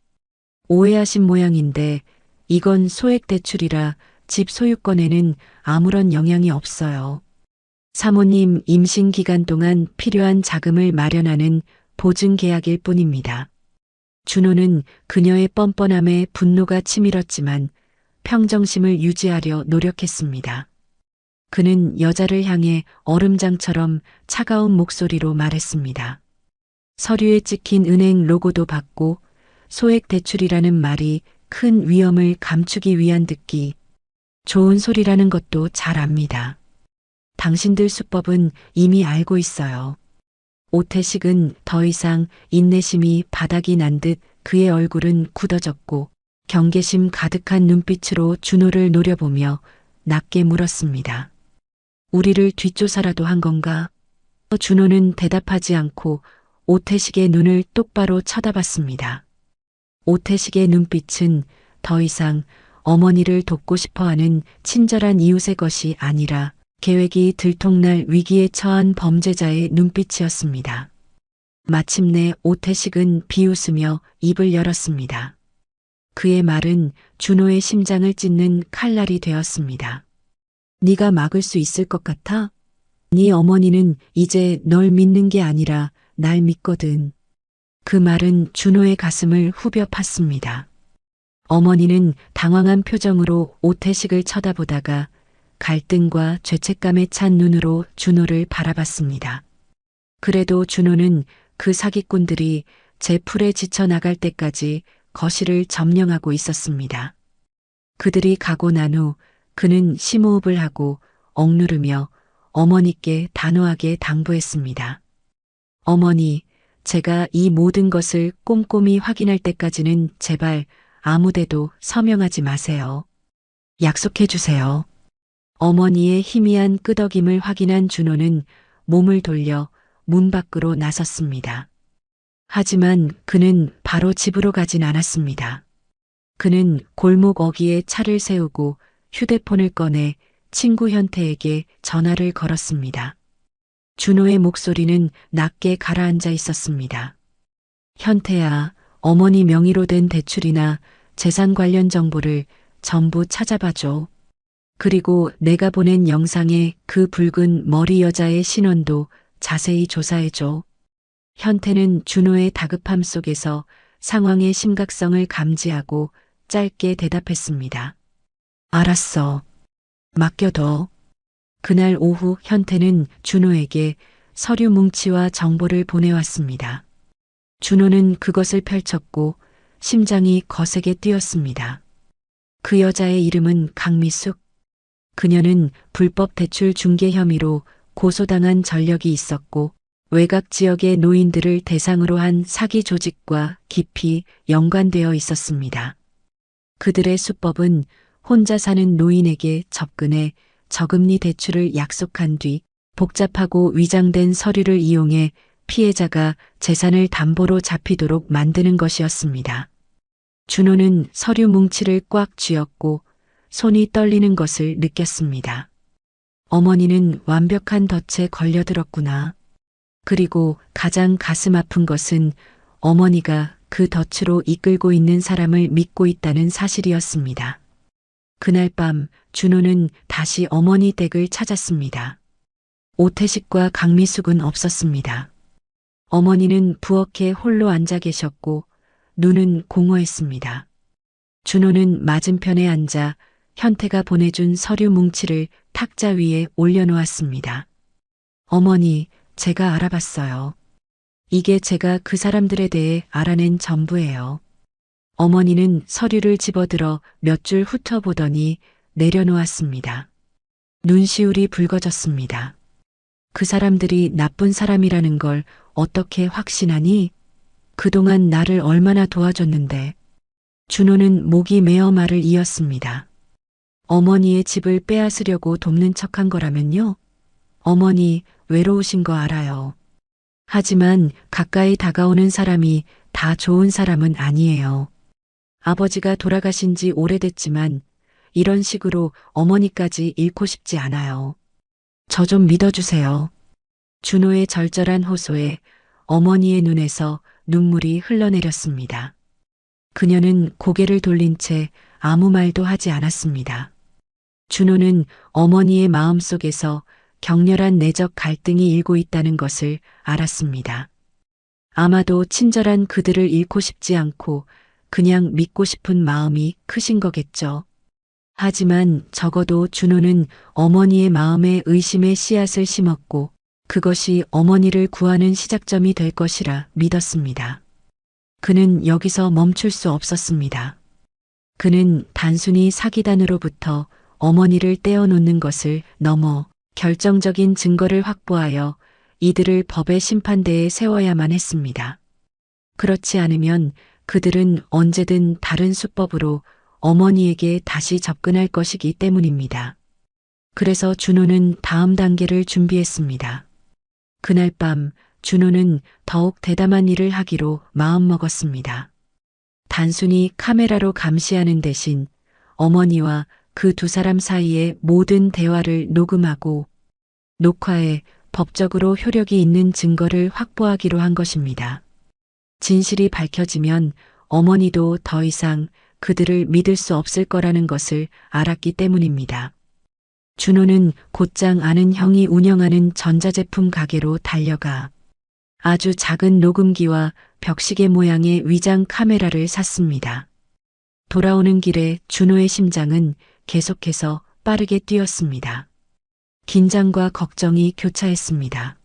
오해하신 모양인데 이건 소액대출이라 집 소유권에는 아무런 영향이 없어요. 사모님 임신 기간 동안 필요한 자금을 마련하는 보증계약일 뿐입니다. 준호는 그녀의 뻔뻔함에 분노가 치밀었지만 평정심을 유지하려 노력했습니다. 그는 여자를 향해 얼음장처럼 차가운 목소리로 말했습니다. 서류에 찍힌 은행 로고도 받고 소액 대출이라는 말이 큰 위험을 감추기 위한 듣기 좋은 소리라는 것도 잘 압니다. 당신들 수법은 이미 알고 있어요. 오태식은 더 이상 인내심이 바닥이 난 듯 그의 얼굴은 굳어졌고 경계심 가득한 눈빛으로 준호를 노려보며 낮게 물었습니다. 우리를 뒷조사라도 한 건가? 준호는 대답하지 않고 오태식의 눈을 똑바로 쳐다봤습니다. 오태식의 눈빛은 더 이상 어머니를 돕고 싶어하는 친절한 이웃의 것이 아니라 계획이 들통날 위기에 처한 범죄자의 눈빛이었습니다. 마침내 오태식은 비웃으며 입을 열었습니다. 그의 말은 준호의 심장을 찢는 칼날이 되었습니다. 네가 막을 수 있을 것 같아? 네 어머니는 이제 널 믿는 게 아니라 날 믿거든. 그 말은 준호의 가슴을 후벼 팠습니다. 어머니는 당황한 표정으로 오태식을 쳐다보다가 갈등과 죄책감에 찬 눈으로 준호를 바라봤습니다. 그래도 준호는 그 사기꾼들이 제 풀에 지쳐 나갈 때까지 거실을 점령하고 있었습니다. 그들이 가고 난 후 그는 심호흡을 하고 억누르며 어머니께 단호하게 당부했습니다. 어머니, 제가 이 모든 것을 꼼꼼히 확인할 때까지는 제발 아무데도 서명하지 마세요. 약속해 주세요. 어머니의 희미한 끄덕임을 확인한 준호는 몸을 돌려 문 밖으로 나섰습니다. 하지만 그는 바로 집으로 가진 않았습니다. 그는 골목 어귀에 차를 세우고 휴대폰을 꺼내 친구 현태에게 전화를 걸었습니다. 준호의 목소리는 낮게 가라앉아 있었습니다. 현태야, 어머니 명의로 된 대출이나 재산 관련 정보를 전부 찾아봐줘. 그리고 내가 보낸 영상의 그 붉은 머리 여자의 신원도 자세히 조사해줘. 현태는 준호의 다급함 속에서 상황의 심각성을 감지하고 짧게 대답했습니다. 알았어. 맡겨둬. 그날 오후 현태는 준호에게 서류 뭉치와 정보를 보내왔습니다. 준호는 그것을 펼쳤고 심장이 거세게 뛰었습니다. 그 여자의 이름은 강미숙. 그녀는 불법 대출 중개 혐의로 고소당한 전력이 있었고 외곽 지역의 노인들을 대상으로 한 사기 조직과 깊이 연관되어 있었습니다. 그들의 수법은 혼자 사는 노인에게 접근해 저금리 대출을 약속한 뒤 복잡하고 위장된 서류를 이용해 피해자가 재산을 담보로 잡히도록 만드는 것이었습니다. 준호는 서류 뭉치를 꽉 쥐었고 손이 떨리는 것을 느꼈습니다. 어머니는 완벽한 덫에 걸려들었구나. 그리고 가장 가슴 아픈 것은 어머니가 그 덫으로 이끌고 있는 사람을 믿고 있다는 사실이었습니다. 그날 밤 준호는 다시 어머니 댁을 찾았습니다. 오태식과 강미숙은 없었습니다. 어머니는 부엌에 홀로 앉아 계셨고 눈은 공허했습니다. 준호는 맞은편에 앉아 현태가 보내준 서류 뭉치를 탁자 위에 올려놓았습니다. 어머니, 제가 알아봤어요. 이게 제가 그 사람들에 대해 알아낸 전부예요. 어머니는 서류를 집어들어 몇 줄 훑어보더니 내려놓았습니다. 눈시울이 붉어졌습니다. 그 사람들이 나쁜 사람이라는 걸 어떻게 확신하니? 그동안 나를 얼마나 도와줬는데. 준호는 목이 메어 말을 이었습니다. 어머니의 집을 빼앗으려고 돕는 척한 거라면요? 어머니 외로우신 거 알아요. 하지만 가까이 다가오는 사람이 다 좋은 사람은 아니에요. 아버지가 돌아가신 지 오래됐지만 이런 식으로 어머니까지 잃고 싶지 않아요. 저 좀 믿어주세요. 준호의 절절한 호소에 어머니의 눈에서 눈물이 흘러내렸습니다. 그녀는 고개를 돌린 채 아무 말도 하지 않았습니다. 준호는 어머니의 마음속에서 격렬한 내적 갈등이 일고 있다는 것을 알았습니다. 아마도 친절한 그들을 잃고 싶지 않고 그냥 믿고 싶은 마음이 크신 거겠죠. 하지만 적어도 준호는 어머니의 마음에 의심의 씨앗을 심었고 그것이 어머니를 구하는 시작점이 될 것이라 믿었습니다. 그는 여기서 멈출 수 없었습니다. 그는 단순히 사기단으로부터 어머니를 떼어놓는 것을 넘어 결정적인 증거를 확보하여 이들을 법의 심판대에 세워야만 했습니다. 그렇지 않으면 그들은 언제든 다른 수법으로 어머니에게 다시 접근할 것이기 때문입니다. 그래서 준호는 다음 단계를 준비했습니다. 그날 밤 준호는 더욱 대담한 일을 하기로 마음먹었습니다. 단순히 카메라로 감시하는 대신 어머니와 그 두 사람 사이의 모든 대화를 녹음하고 녹화해 법적으로 효력이 있는 증거를 확보하기로 한 것입니다. 진실이 밝혀지면 어머니도 더 이상 그들을 믿을 수 없을 거라는 것을 알았기 때문입니다. 준호는 곧장 아는 형이 운영하는 전자제품 가게로 달려가 아주 작은 녹음기와 벽시계 모양의 위장 카메라를 샀습니다. 돌아오는 길에 준호의 심장은 계속해서 빠르게 뛰었습니다. 긴장과 걱정이 교차했습니다.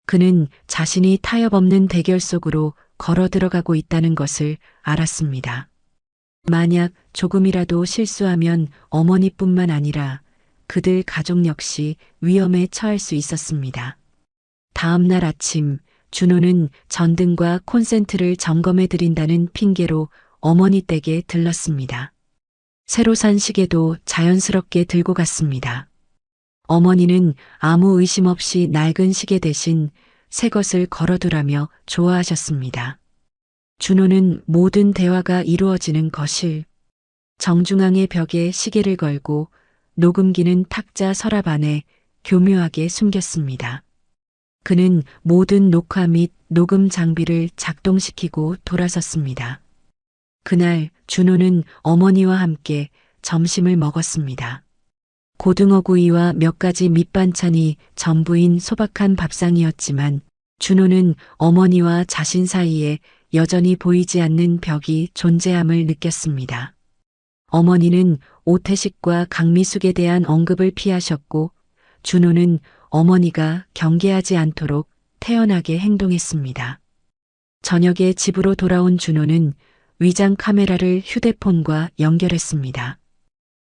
그는 자신이 타협 없는 대결 속으로 걸어 들어가고 있다는 것을 알았습니다. 만약 조금이라도 실수하면 어머니뿐만 아니라 그들 가족 역시 위험에 처할 수 있었습니다. 다음 날 아침 준호는 전등과 콘센트를 점검해 드린다는 핑계로 어머니 댁에 들렀습니다. 새로 산 시계도 자연스럽게 들고 갔습니다. 어머니는 아무 의심 없이 낡은 시계 대신 새 것을 걸어두라며 좋아하셨습니다. 준호는 모든 대화가 이루어지는 거실, 정중앙의 벽에 시계를 걸고 녹음기는 탁자 서랍 안에 교묘하게 숨겼습니다. 그는 모든 녹화 및 녹음 장비를 작동시키고 돌아섰습니다. 그날 준호는 어머니와 함께 점심을 먹었습니다. 고등어구이와 몇 가지 밑반찬이 전부인 소박한 밥상이었지만 준호는 어머니와 자신 사이에 여전히 보이지 않는 벽이 존재함을 느꼈습니다. 어머니는 오태식과 강미숙에 대한 언급을 피하셨고 준호는 어머니가 경계하지 않도록 태연하게 행동했습니다. 저녁에 집으로 돌아온 준호는 위장 카메라를 휴대폰과 연결했습니다.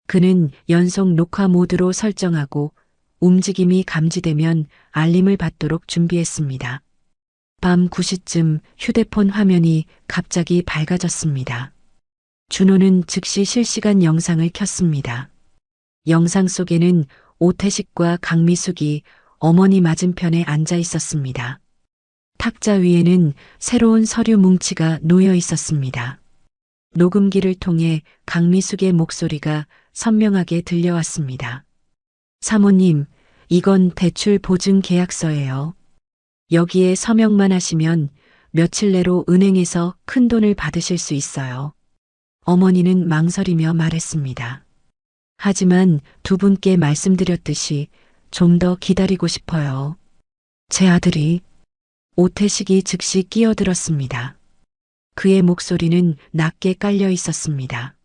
그는 연속 녹화 모드로 설정하고 움직임이 감지되면 알림을 받도록 준비했습니다. 밤 9시쯤 휴대폰 화면이 갑자기 밝아졌습니다. 준호는 즉시 실시간 영상을 켰습니다. 영상 속에는 오태식과 강미숙이 어머니 맞은편에 앉아 있었습니다. 탁자 위에는 새로운 서류 뭉치가 놓여 있었습니다. 녹음기를 통해 강미숙의 목소리가 선명하게 들려왔습니다. 사모님, 이건 대출 보증 계약서예요. 여기에 서명만 하시면 며칠 내로 은행에서 큰 돈을 받으실 수 있어요. 어머니는 망설이며 말했습니다. 하지만 두 분께 말씀드렸듯이 좀 더 기다리고 싶어요. 제 아들이. 오태식이 즉시 끼어들었습니다. 그의 목소리는 낮게 깔려 있었습니다.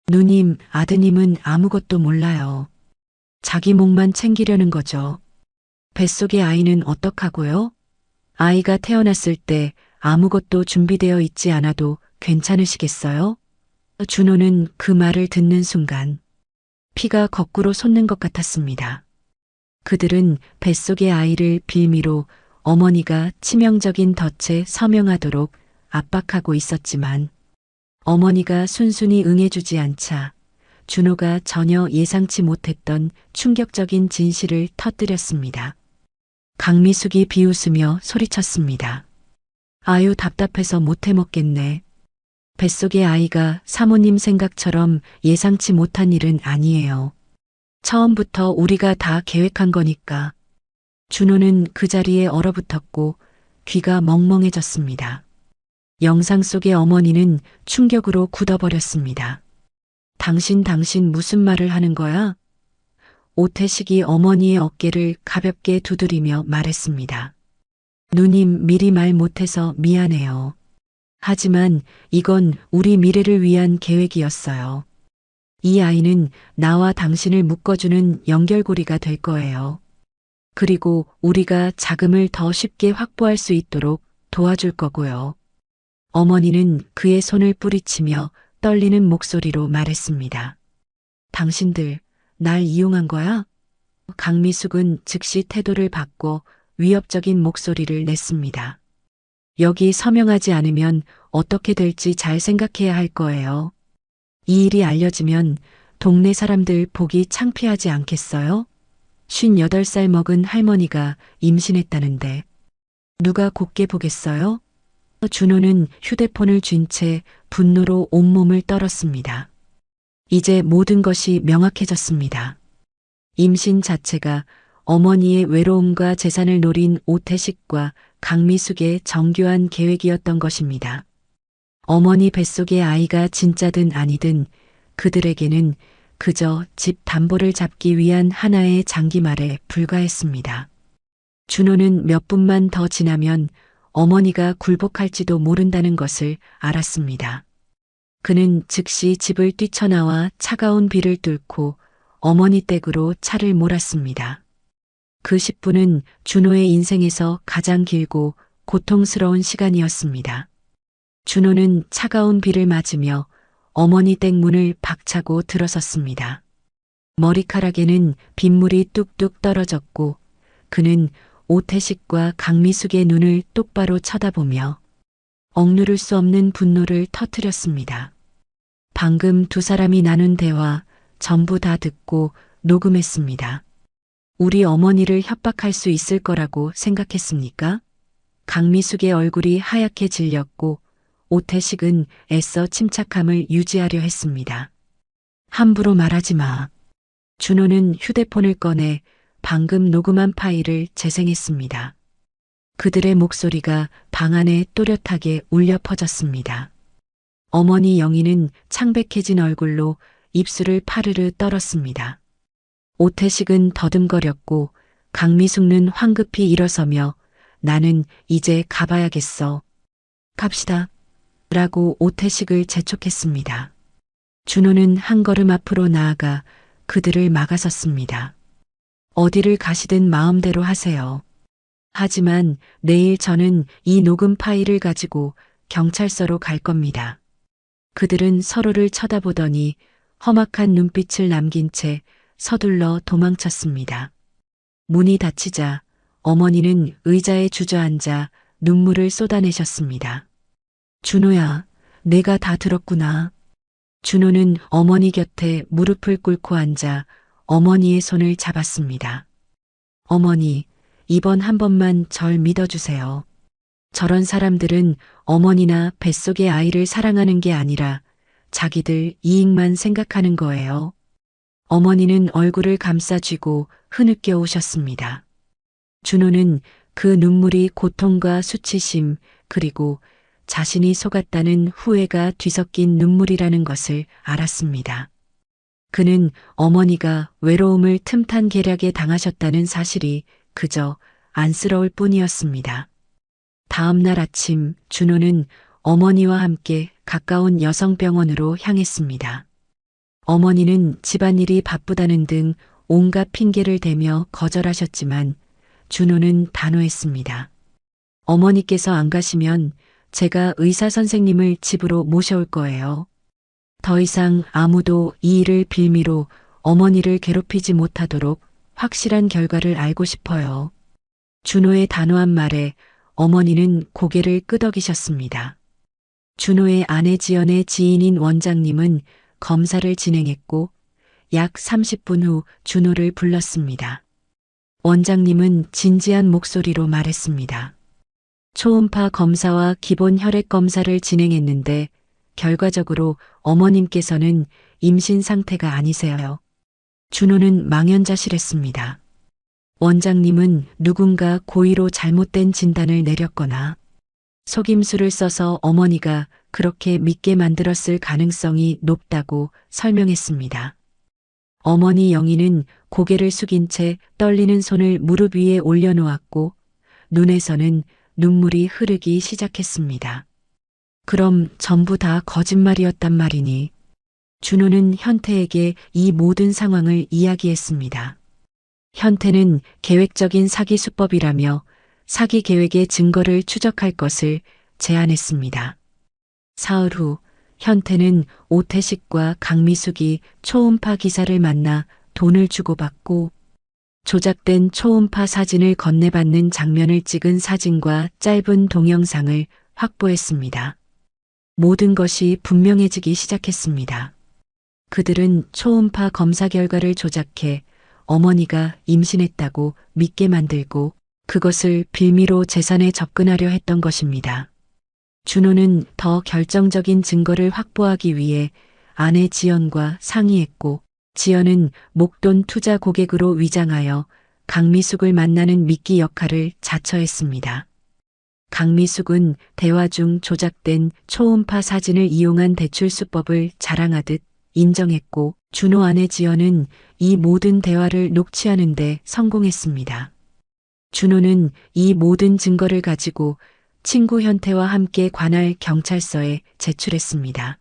누님, 아드님은 아무것도 몰라요. 자기 목만 챙기려는 거죠. 뱃속의 아이는 어떡하고요? 아이가 태어났을 때 아무것도 준비되어 있지 않아도 괜찮으시겠어요? 준호는 그 말을 듣는 순간 피가 거꾸로 솟는 것 같았습니다. 그들은 뱃속의 아이를 빌미로 어머니가 치명적인 덫에 서명하도록 압박하고 있었지만 어머니가 순순히 응해주지 않자 준호가 전혀 예상치 못했던 충격적인 진실을 터뜨렸습니다. 강미숙이 비웃으며 소리쳤습니다. 아유, 답답해서 못해 먹겠네. 뱃속의 아이가 사모님 생각처럼 예상치 못한 일은 아니에요. 처음부터 우리가 다 계획한 거니까. 준호는 그 자리에 얼어붙었고 귀가 멍멍해졌습니다. 영상 속의 어머니는 충격으로 굳어버렸습니다. 당신 무슨 말을 하는 거야? 오태식이 어머니의 어깨를 가볍게 두드리며 말했습니다. 누님, 미리 말 못해서 미안해요. 하지만 이건 우리 미래를 위한 계획이었어요. 이 아이는 나와 당신을 묶어주는 연결고리가 될 거예요. 그리고 우리가 자금을 더 쉽게 확보할 수 있도록 도와줄 거고요. 어머니는 그의 손을 뿌리치며 떨리는 목소리로 말했습니다. 당신들, 날 이용한 거야? 강미숙은 즉시 태도를 바꿔 위협적인 목소리를 냈습니다. 여기 서명하지 않으면 어떻게 될지 잘 생각해야 할 거예요. 이 일이 알려지면 동네 사람들 보기 창피하지 않겠어요? 58살 먹은 할머니가 임신했다는데 누가 곱게 보겠어요? 준호는 휴대폰을 쥔 채 분노로 온몸을 떨었습니다. 이제 모든 것이 명확해졌습니다. 임신 자체가 어머니의 외로움과 재산을 노린 오태식과 강미숙의 정교한 계획이었던 것입니다. 어머니 뱃속의 아이가 진짜든 아니든 그들에게는 그저 집 담보를 잡기 위한 하나의 장기말에 불과했습니다. 준호는 몇 분만 더 지나면 어머니가 굴복할지도 모른다는 것을 알았습니다. 그는 즉시 집을 뛰쳐나와 차가운 비를 뚫고 어머니 댁으로 차를 몰았습니다. 그 10분은 준호의 인생에서 가장 길고 고통스러운 시간이었습니다. 준호는 차가운 비를 맞으며 어머니 댁 문을 박차고 들어섰습니다. 머리카락에는 빗물이 뚝뚝 떨어졌고 그는 오태식과 강미숙의 눈을 똑바로 쳐다보며 억누를 수 없는 분노를 터뜨렸습니다. 방금 두 사람이 나눈 대화 전부 다 듣고 녹음했습니다. 우리 어머니를 협박할 수 있을 거라고 생각했습니까? 강미숙의 얼굴이 하얗게 질렸고 오태식은 애써 침착함을 유지하려 했습니다. 함부로 말하지 마. 준호는 휴대폰을 꺼내 방금 녹음한 파일을 재생했습니다. 그들의 목소리가 방 안에 또렷하게 울려 퍼졌습니다. 어머니 영희는 창백해진 얼굴로 입술을 파르르 떨었습니다. 오태식은 더듬거렸고 강미숙는 황급히 일어서며 나는 이제 가봐야겠어. 갑시다. 라고 오태식을 재촉했습니다. 준호는 한 걸음 앞으로 나아가 그들을 막아섰습니다. 어디를 가시든 마음대로 하세요. 하지만 내일 저는 이 녹음 파일을 가지고 경찰서로 갈 겁니다. 그들은 서로를 쳐다보더니 험악한 눈빛을 남긴 채 서둘러 도망쳤습니다. 문이 닫히자 어머니는 의자에 주저앉아 눈물을 쏟아내셨습니다. 준호야, 내가 다 들었구나. 준호는 어머니 곁에 무릎을 꿇고 앉아 어머니의 손을 잡았습니다. 어머니, 이번 한 번만 절 믿어주세요. 저런 사람들은 어머니나 뱃속의 아이를 사랑하는 게 아니라 자기들 이익만 생각하는 거예요. 어머니는 얼굴을 감싸쥐고 흐느껴 오셨습니다. 준호는 그 눈물이 고통과 수치심 그리고 자신이 속았다는 후회가 뒤섞인 눈물이라는 것을 알았습니다. 그는 어머니가 외로움을 틈탄 계략에 당하셨다는 사실이 그저 안쓰러울 뿐이었습니다. 다음 날 아침 준호는 어머니와 함께 가까운 여성병원으로 향했습니다. 어머니는 집안일이 바쁘다는 등 온갖 핑계를 대며 거절하셨지만 준호는 단호했습니다. 어머니께서 안 가시면 제가 의사 선생님을 집으로 모셔올 거예요. 더 이상 아무도 이 일을 빌미로 어머니를 괴롭히지 못하도록 확실한 결과를 알고 싶어요. 준호의 단호한 말에 어머니는 고개를 끄덕이셨습니다. 준호의 아내 지연의 지인인 원장님은 검사를 진행했고 약 30분 후 준호를 불렀습니다. 원장님은 진지한 목소리로 말했습니다. 초음파 검사와 기본 혈액 검사를 진행했는데 결과적으로 어머님께서는 임신 상태가 아니세요. 준호는 망연자실했습니다. 원장님은 누군가 고의로 잘못된 진단을 내렸거나 속임수를 써서 어머니가 그렇게 믿게 만들었을 가능성이 높다고 설명했습니다. 어머니 영희는 고개를 숙인 채 떨리는 손을 무릎 위에 올려놓았고 눈에서는 눈물이 흐르기 시작했습니다. 그럼 전부 다 거짓말이었단 말이니. 준호는 현태에게 이 모든 상황을 이야기했습니다. 현태는 계획적인 사기 수법이라며 사기 계획의 증거를 추적할 것을 제안했습니다. 사흘 후 현태는 오태식과 강미숙이 초음파 기사를 만나 돈을 주고받고 조작된 초음파 사진을 건네받는 장면을 찍은 사진과 짧은 동영상을 확보했습니다. 모든 것이 분명해지기 시작했습니다. 그들은 초음파 검사 결과를 조작해 어머니가 임신했다고 믿게 만들고 그것을 빌미로 재산에 접근하려 했던 것입니다. 준호는 더 결정적인 증거를 확보하기 위해 아내 지연과 상의했고 지연은 목돈 투자 고객으로 위장하여 강미숙을 만나는 미끼 역할을 자처했습니다. 강미숙은 대화 중 조작된 초음파 사진을 이용한 대출 수법을 자랑하듯 인정했고 준호 아내 지연은 이 모든 대화를 녹취하는 데 성공했습니다. 준호는 이 모든 증거를 가지고 친구 현태와 함께 관할 경찰서에 제출했습니다.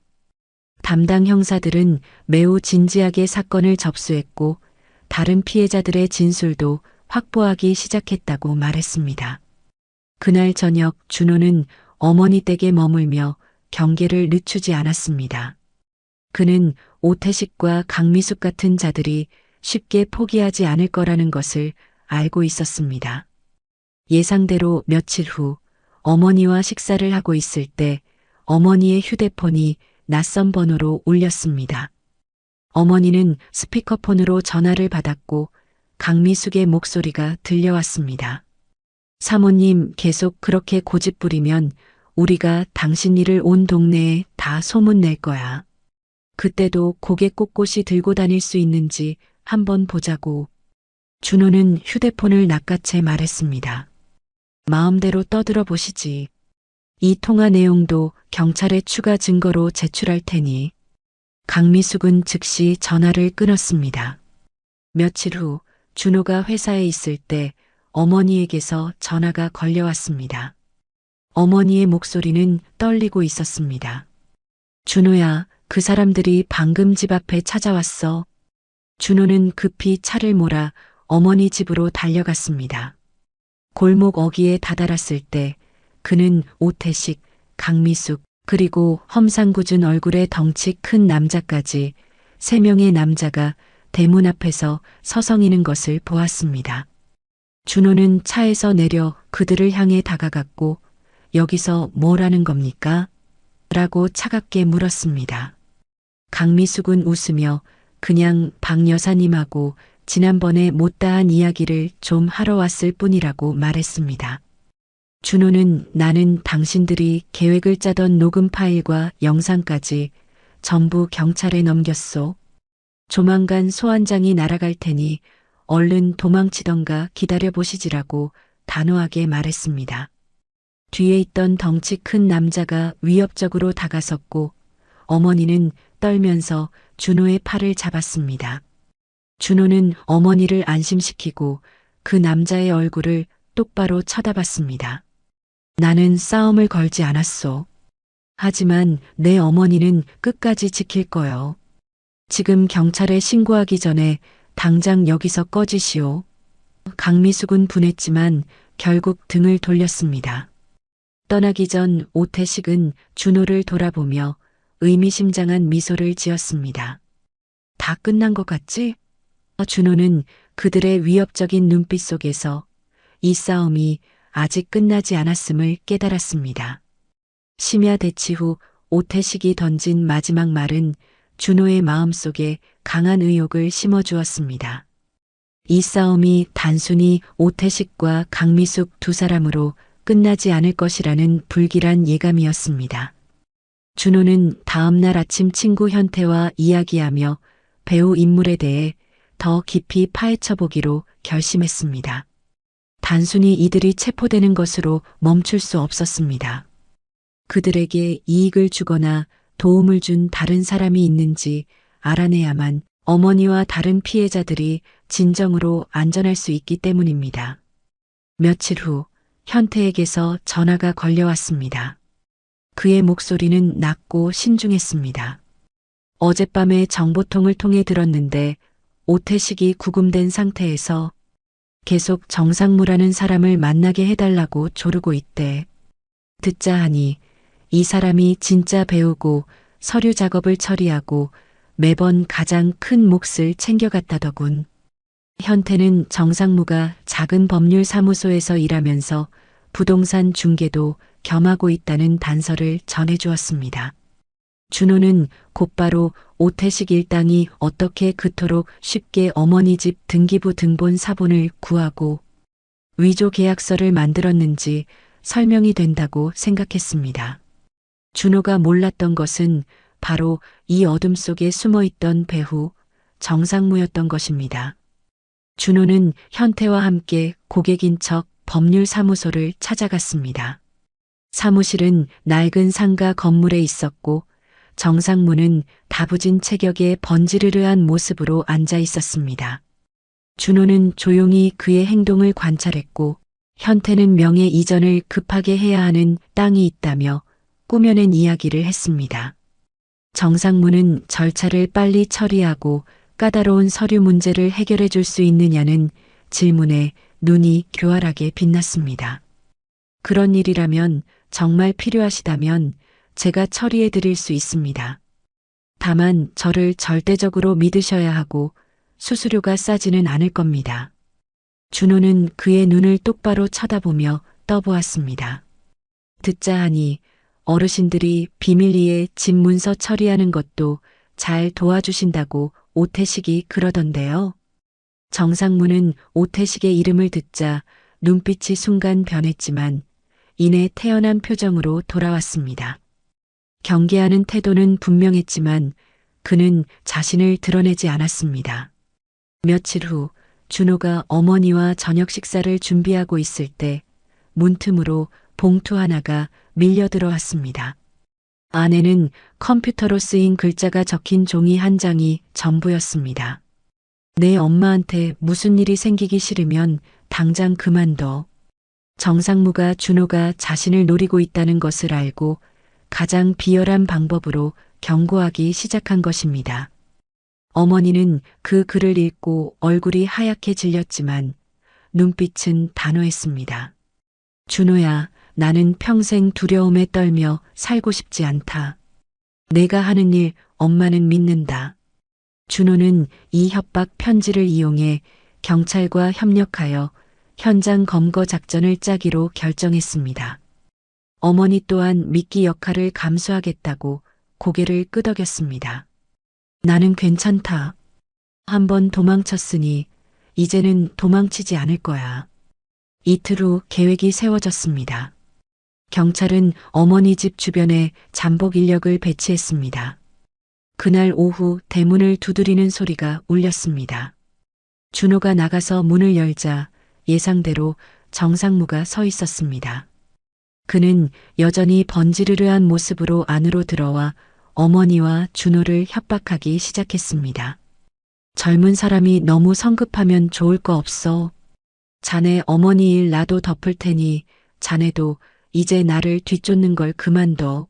담당 형사들은 매우 진지하게 사건을 접수했고 다른 피해자들의 진술도 확보하기 시작했다고 말했습니다. 그날 저녁 준호는 어머니 댁에 머물며 경계를 늦추지 않았습니다. 그는 오태식과 강미숙 같은 자들이 쉽게 포기하지 않을 거라는 것을 알고 있었습니다. 예상대로 며칠 후 어머니와 식사를 하고 있을 때 어머니의 휴대폰이 낯선 번호로 울렸습니다. 어머니는 스피커폰으로 전화를 받았고 강미숙의 목소리가 들려왔습니다. 사모님 계속 그렇게 고집 부리면 우리가 당신 일을 온 동네에 다 소문낼 거야. 그때도 고개 꼿꼿이 들고 다닐 수 있는지 한번 보자고. 준호는 휴대폰을 낚아채 말했습니다. 마음대로 떠들어 보시지. 이 통화 내용도 경찰에 추가 증거로 제출할 테니. 강미숙은 즉시 전화를 끊었습니다. 며칠 후 준호가 회사에 있을 때 어머니에게서 전화가 걸려왔습니다. 어머니의 목소리는 떨리고 있었습니다. 준호야, 그 사람들이 방금 집 앞에 찾아왔어. 준호는 급히 차를 몰아 어머니 집으로 달려갔습니다. 골목 어귀에 다다랐을 때 그는 오태식, 강미숙, 그리고 험상궂은 얼굴에 덩치 큰 남자까지 3명의 남자가 대문 앞에서 서성이는 것을 보았습니다. 준호는 차에서 내려 그들을 향해 다가갔고 여기서 뭘 하는 겁니까? 라고 차갑게 물었습니다. 강미숙은 웃으며 그냥 박 여사님하고 지난번에 못다한 이야기를 좀 하러 왔을 뿐이라고 말했습니다. 준호는 나는 당신들이 계획을 짜던 녹음 파일과 영상까지 전부 경찰에 넘겼소. 조만간 소환장이 날아갈 테니 얼른 도망치던가 기다려보시지라고 단호하게 말했습니다. 뒤에 있던 덩치 큰 남자가 위협적으로 다가섰고 어머니는 떨면서 준호의 팔을 잡았습니다. 준호는 어머니를 안심시키고 그 남자의 얼굴을 똑바로 쳐다봤습니다. 나는 싸움을 걸지 않았소. 하지만 내 어머니는 끝까지 지킬 거요. 지금 경찰에 신고하기 전에 당장 여기서 꺼지시오. 강미숙은 분했지만 결국 등을 돌렸습니다. 떠나기 전 오태식은 준호를 돌아보며 의미심장한 미소를 지었습니다. 다 끝난 것 같지? 준호는 그들의 위협적인 눈빛 속에서 이 싸움이 아직 끝나지 않았음을 깨달았습니다. 심야 대치 후 오태식이 던진 마지막 말은 준호의 마음속에 강한 의욕을 심어주었습니다. 이 싸움이 단순히 오태식과 강미숙 두 사람으로 끝나지 않을 것이라는 불길한 예감이었습니다. 준호는 다음 날 아침 친구 현태와 이야기하며 배우 인물에 대해 더 깊이 파헤쳐 보기로 결심했습니다. 단순히 이들이 체포되는 것으로 멈출 수 없었습니다. 그들에게 이익을 주거나 도움을 준 다른 사람이 있는지 알아내야만 어머니와 다른 피해자들이 진정으로 안전할 수 있기 때문입니다. 며칠 후 현태에게서 전화가 걸려왔습니다. 그의 목소리는 낮고 신중했습니다. 어젯밤에 정보통을 통해 들었는데 오태식이 구금된 상태에서 계속 정상무라는 사람을 만나게 해달라고 조르고 있대. 듣자 하니 이 사람이 진짜 배우고 서류 작업을 처리하고 매번 가장 큰 몫을 챙겨갔다더군. 현태는 정상무가 작은 법률 사무소에서 일하면서 부동산 중개도 겸하고 있다는 단서를 전해주었습니다. 준호는 곧바로 오태식 일당이 어떻게 그토록 쉽게 어머니 집 등기부 등본 사본을 구하고 위조 계약서를 만들었는지 설명이 된다고 생각했습니다. 준호가 몰랐던 것은 바로 이 어둠 속에 숨어있던 배후 정상무였던 것입니다. 준호는 현태와 함께 고객인 척 법률사무소를 찾아갔습니다. 사무실은 낡은 상가 건물에 있었고 정상무는 다부진 체격의 번지르르한 모습으로 앉아 있었습니다. 준호는 조용히 그의 행동을 관찰했고 현태는 명예 이전을 급하게 해야 하는 땅이 있다며 꾸며낸 이야기를 했습니다. 정상무는 절차를 빨리 처리하고 까다로운 서류 문제를 해결해 줄 수 있느냐는 질문에 눈이 교활하게 빛났습니다. 그런 일이라면 정말 필요하시다면 제가 처리해 드릴 수 있습니다. 다만 저를 절대적으로 믿으셔야 하고 수수료가 싸지는 않을 겁니다. 준호는 그의 눈을 똑바로 쳐다보며 떠보았습니다. 듣자 하니 어르신들이 비밀리에 집 문서 처리하는 것도 잘 도와주신다고 오태식이 그러던데요. 정상무는 오태식의 이름을 듣자 눈빛이 순간 변했지만 이내 태연한 표정으로 돌아왔습니다. 경계하는 태도는 분명했지만 그는 자신을 드러내지 않았습니다. 며칠 후 준호가 어머니와 저녁 식사를 준비하고 있을 때 문틈으로 봉투 하나가 밀려 들어왔습니다. 안에는 컴퓨터로 쓰인 글자가 적힌 종이 한 장이 전부였습니다. 내 엄마한테 무슨 일이 생기기 싫으면 당장 그만둬. 정상무가 준호가 자신을 노리고 있다는 것을 알고 가장 비열한 방법으로 경고하기 시작한 것입니다. 어머니는 그 글을 읽고 얼굴이 하얗게 질렸지만 눈빛은 단호했습니다. 준호야, 나는 평생 두려움에 떨며 살고 싶지 않다. 내가 하는 일 엄마는 믿는다. 준호는 이 협박 편지를 이용해 경찰과 협력하여 현장 검거 작전을 짜기로 결정했습니다. 어머니 또한 미끼 역할을 감수하겠다고 고개를 끄덕였습니다. 나는 괜찮다. 한번 도망쳤으니 이제는 도망치지 않을 거야. 이틀 후 계획이 세워졌습니다. 경찰은 어머니 집 주변에 잠복 인력을 배치했습니다. 그날 오후 대문을 두드리는 소리가 울렸습니다. 준호가 나가서 문을 열자 예상대로 정상무가 서 있었습니다. 그는 여전히 번지르르한 모습으로 안으로 들어와 어머니와 준호를 협박하기 시작했습니다. 젊은 사람이 너무 성급하면 좋을 거 없어. 자네 어머니 일 나도 덮을 테니 자네도 이제 나를 뒤쫓는 걸 그만둬.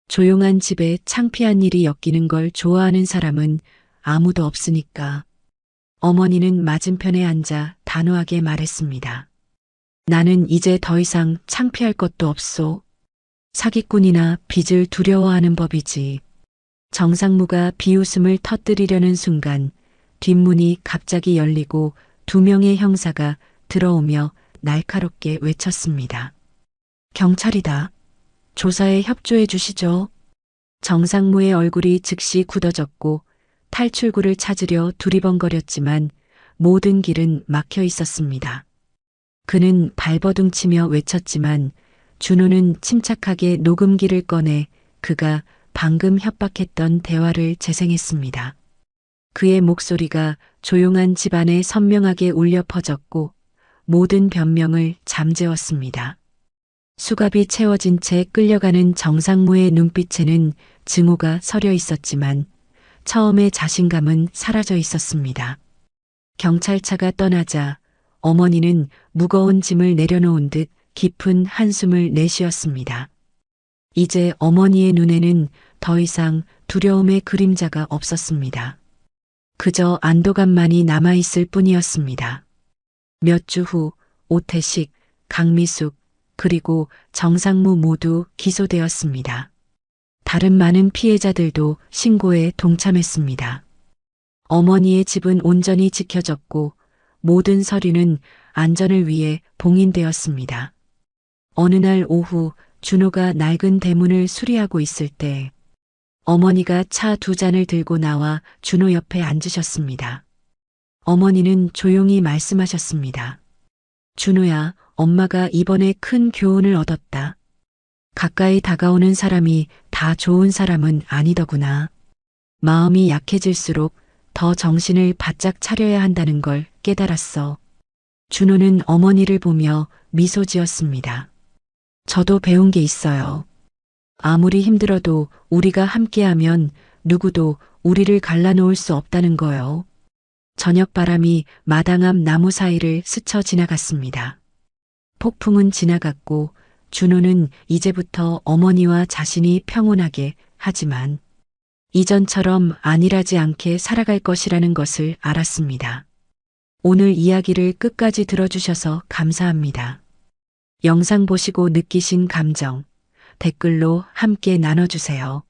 조용한 집에 창피한 일이 엮이는 걸 좋아하는 사람은 아무도 없으니까. 어머니는 맞은편에 앉아 단호하게 말했습니다. 나는 이제 더 이상 창피할 것도 없소. 사기꾼이나 빚을 두려워하는 법이지. 정상무가 비웃음을 터뜨리려는 순간 뒷문이 갑자기 열리고 두 명의 형사가 들어오며 날카롭게 외쳤습니다. 경찰이다. 조사에 협조해 주시죠. 정상무의 얼굴이 즉시 굳어졌고 탈출구를 찾으려 두리번거렸지만 모든 길은 막혀 있었습니다. 그는 발버둥치며 외쳤지만 준호는 침착하게 녹음기를 꺼내 그가 방금 협박했던 대화를 재생했습니다. 그의 목소리가 조용한 집안에 선명하게 울려 퍼졌고 모든 변명을 잠재웠습니다. 수갑이 채워진 채 끌려가는 정상무의 눈빛에는 증오가 서려 있었지만 처음의 자신감은 사라져 있었습니다. 경찰차가 떠나자 어머니는 무거운 짐을 내려놓은 듯 깊은 한숨을 내쉬었습니다. 이제 어머니의 눈에는 더 이상 두려움의 그림자가 없었습니다. 그저 안도감만이 남아있을 뿐이었습니다. 몇 주 후 오태식, 강미숙, 그리고 정상무 모두 기소되었습니다. 다른 많은 피해자들도 신고에 동참했습니다. 어머니의 집은 온전히 지켜졌고 모든 서류는 안전을 위해 봉인되었습니다. 어느 날 오후 준호가 낡은 대문을 수리하고 있을 때 어머니가 차 두 잔을 들고 나와 준호 옆에 앉으셨습니다. 어머니는 조용히 말씀하셨습니다. 준호야, 엄마가 이번에 큰 교훈을 얻었다. 가까이 다가오는 사람이 다 좋은 사람은 아니더구나. 마음이 약해질수록 더 정신을 바짝 차려야 한다는 걸 깨달았어. 준호는 어머니를 보며 미소 지었습니다. 저도 배운 게 있어요. 아무리 힘들어도 우리가 함께하면 누구도 우리를 갈라놓을 수 없다는 거요. 저녁 바람이 마당 앞 나무 사이를 스쳐 지나갔습니다. 폭풍은 지나갔고 준호는 이제부터 어머니와 자신이 평온하게 하지만 이전처럼 안일하지 않게 살아갈 것이라는 것을 알았습니다. 오늘 이야기를 끝까지 들어주셔서 감사합니다. 영상 보시고 느끼신 감정, 댓글로 함께 나눠주세요.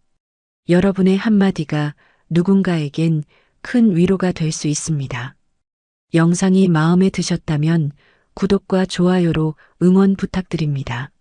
여러분의 한마디가 누군가에겐 큰 위로가 될 수 있습니다. 영상이 마음에 드셨다면 구독과 좋아요로 응원 부탁드립니다.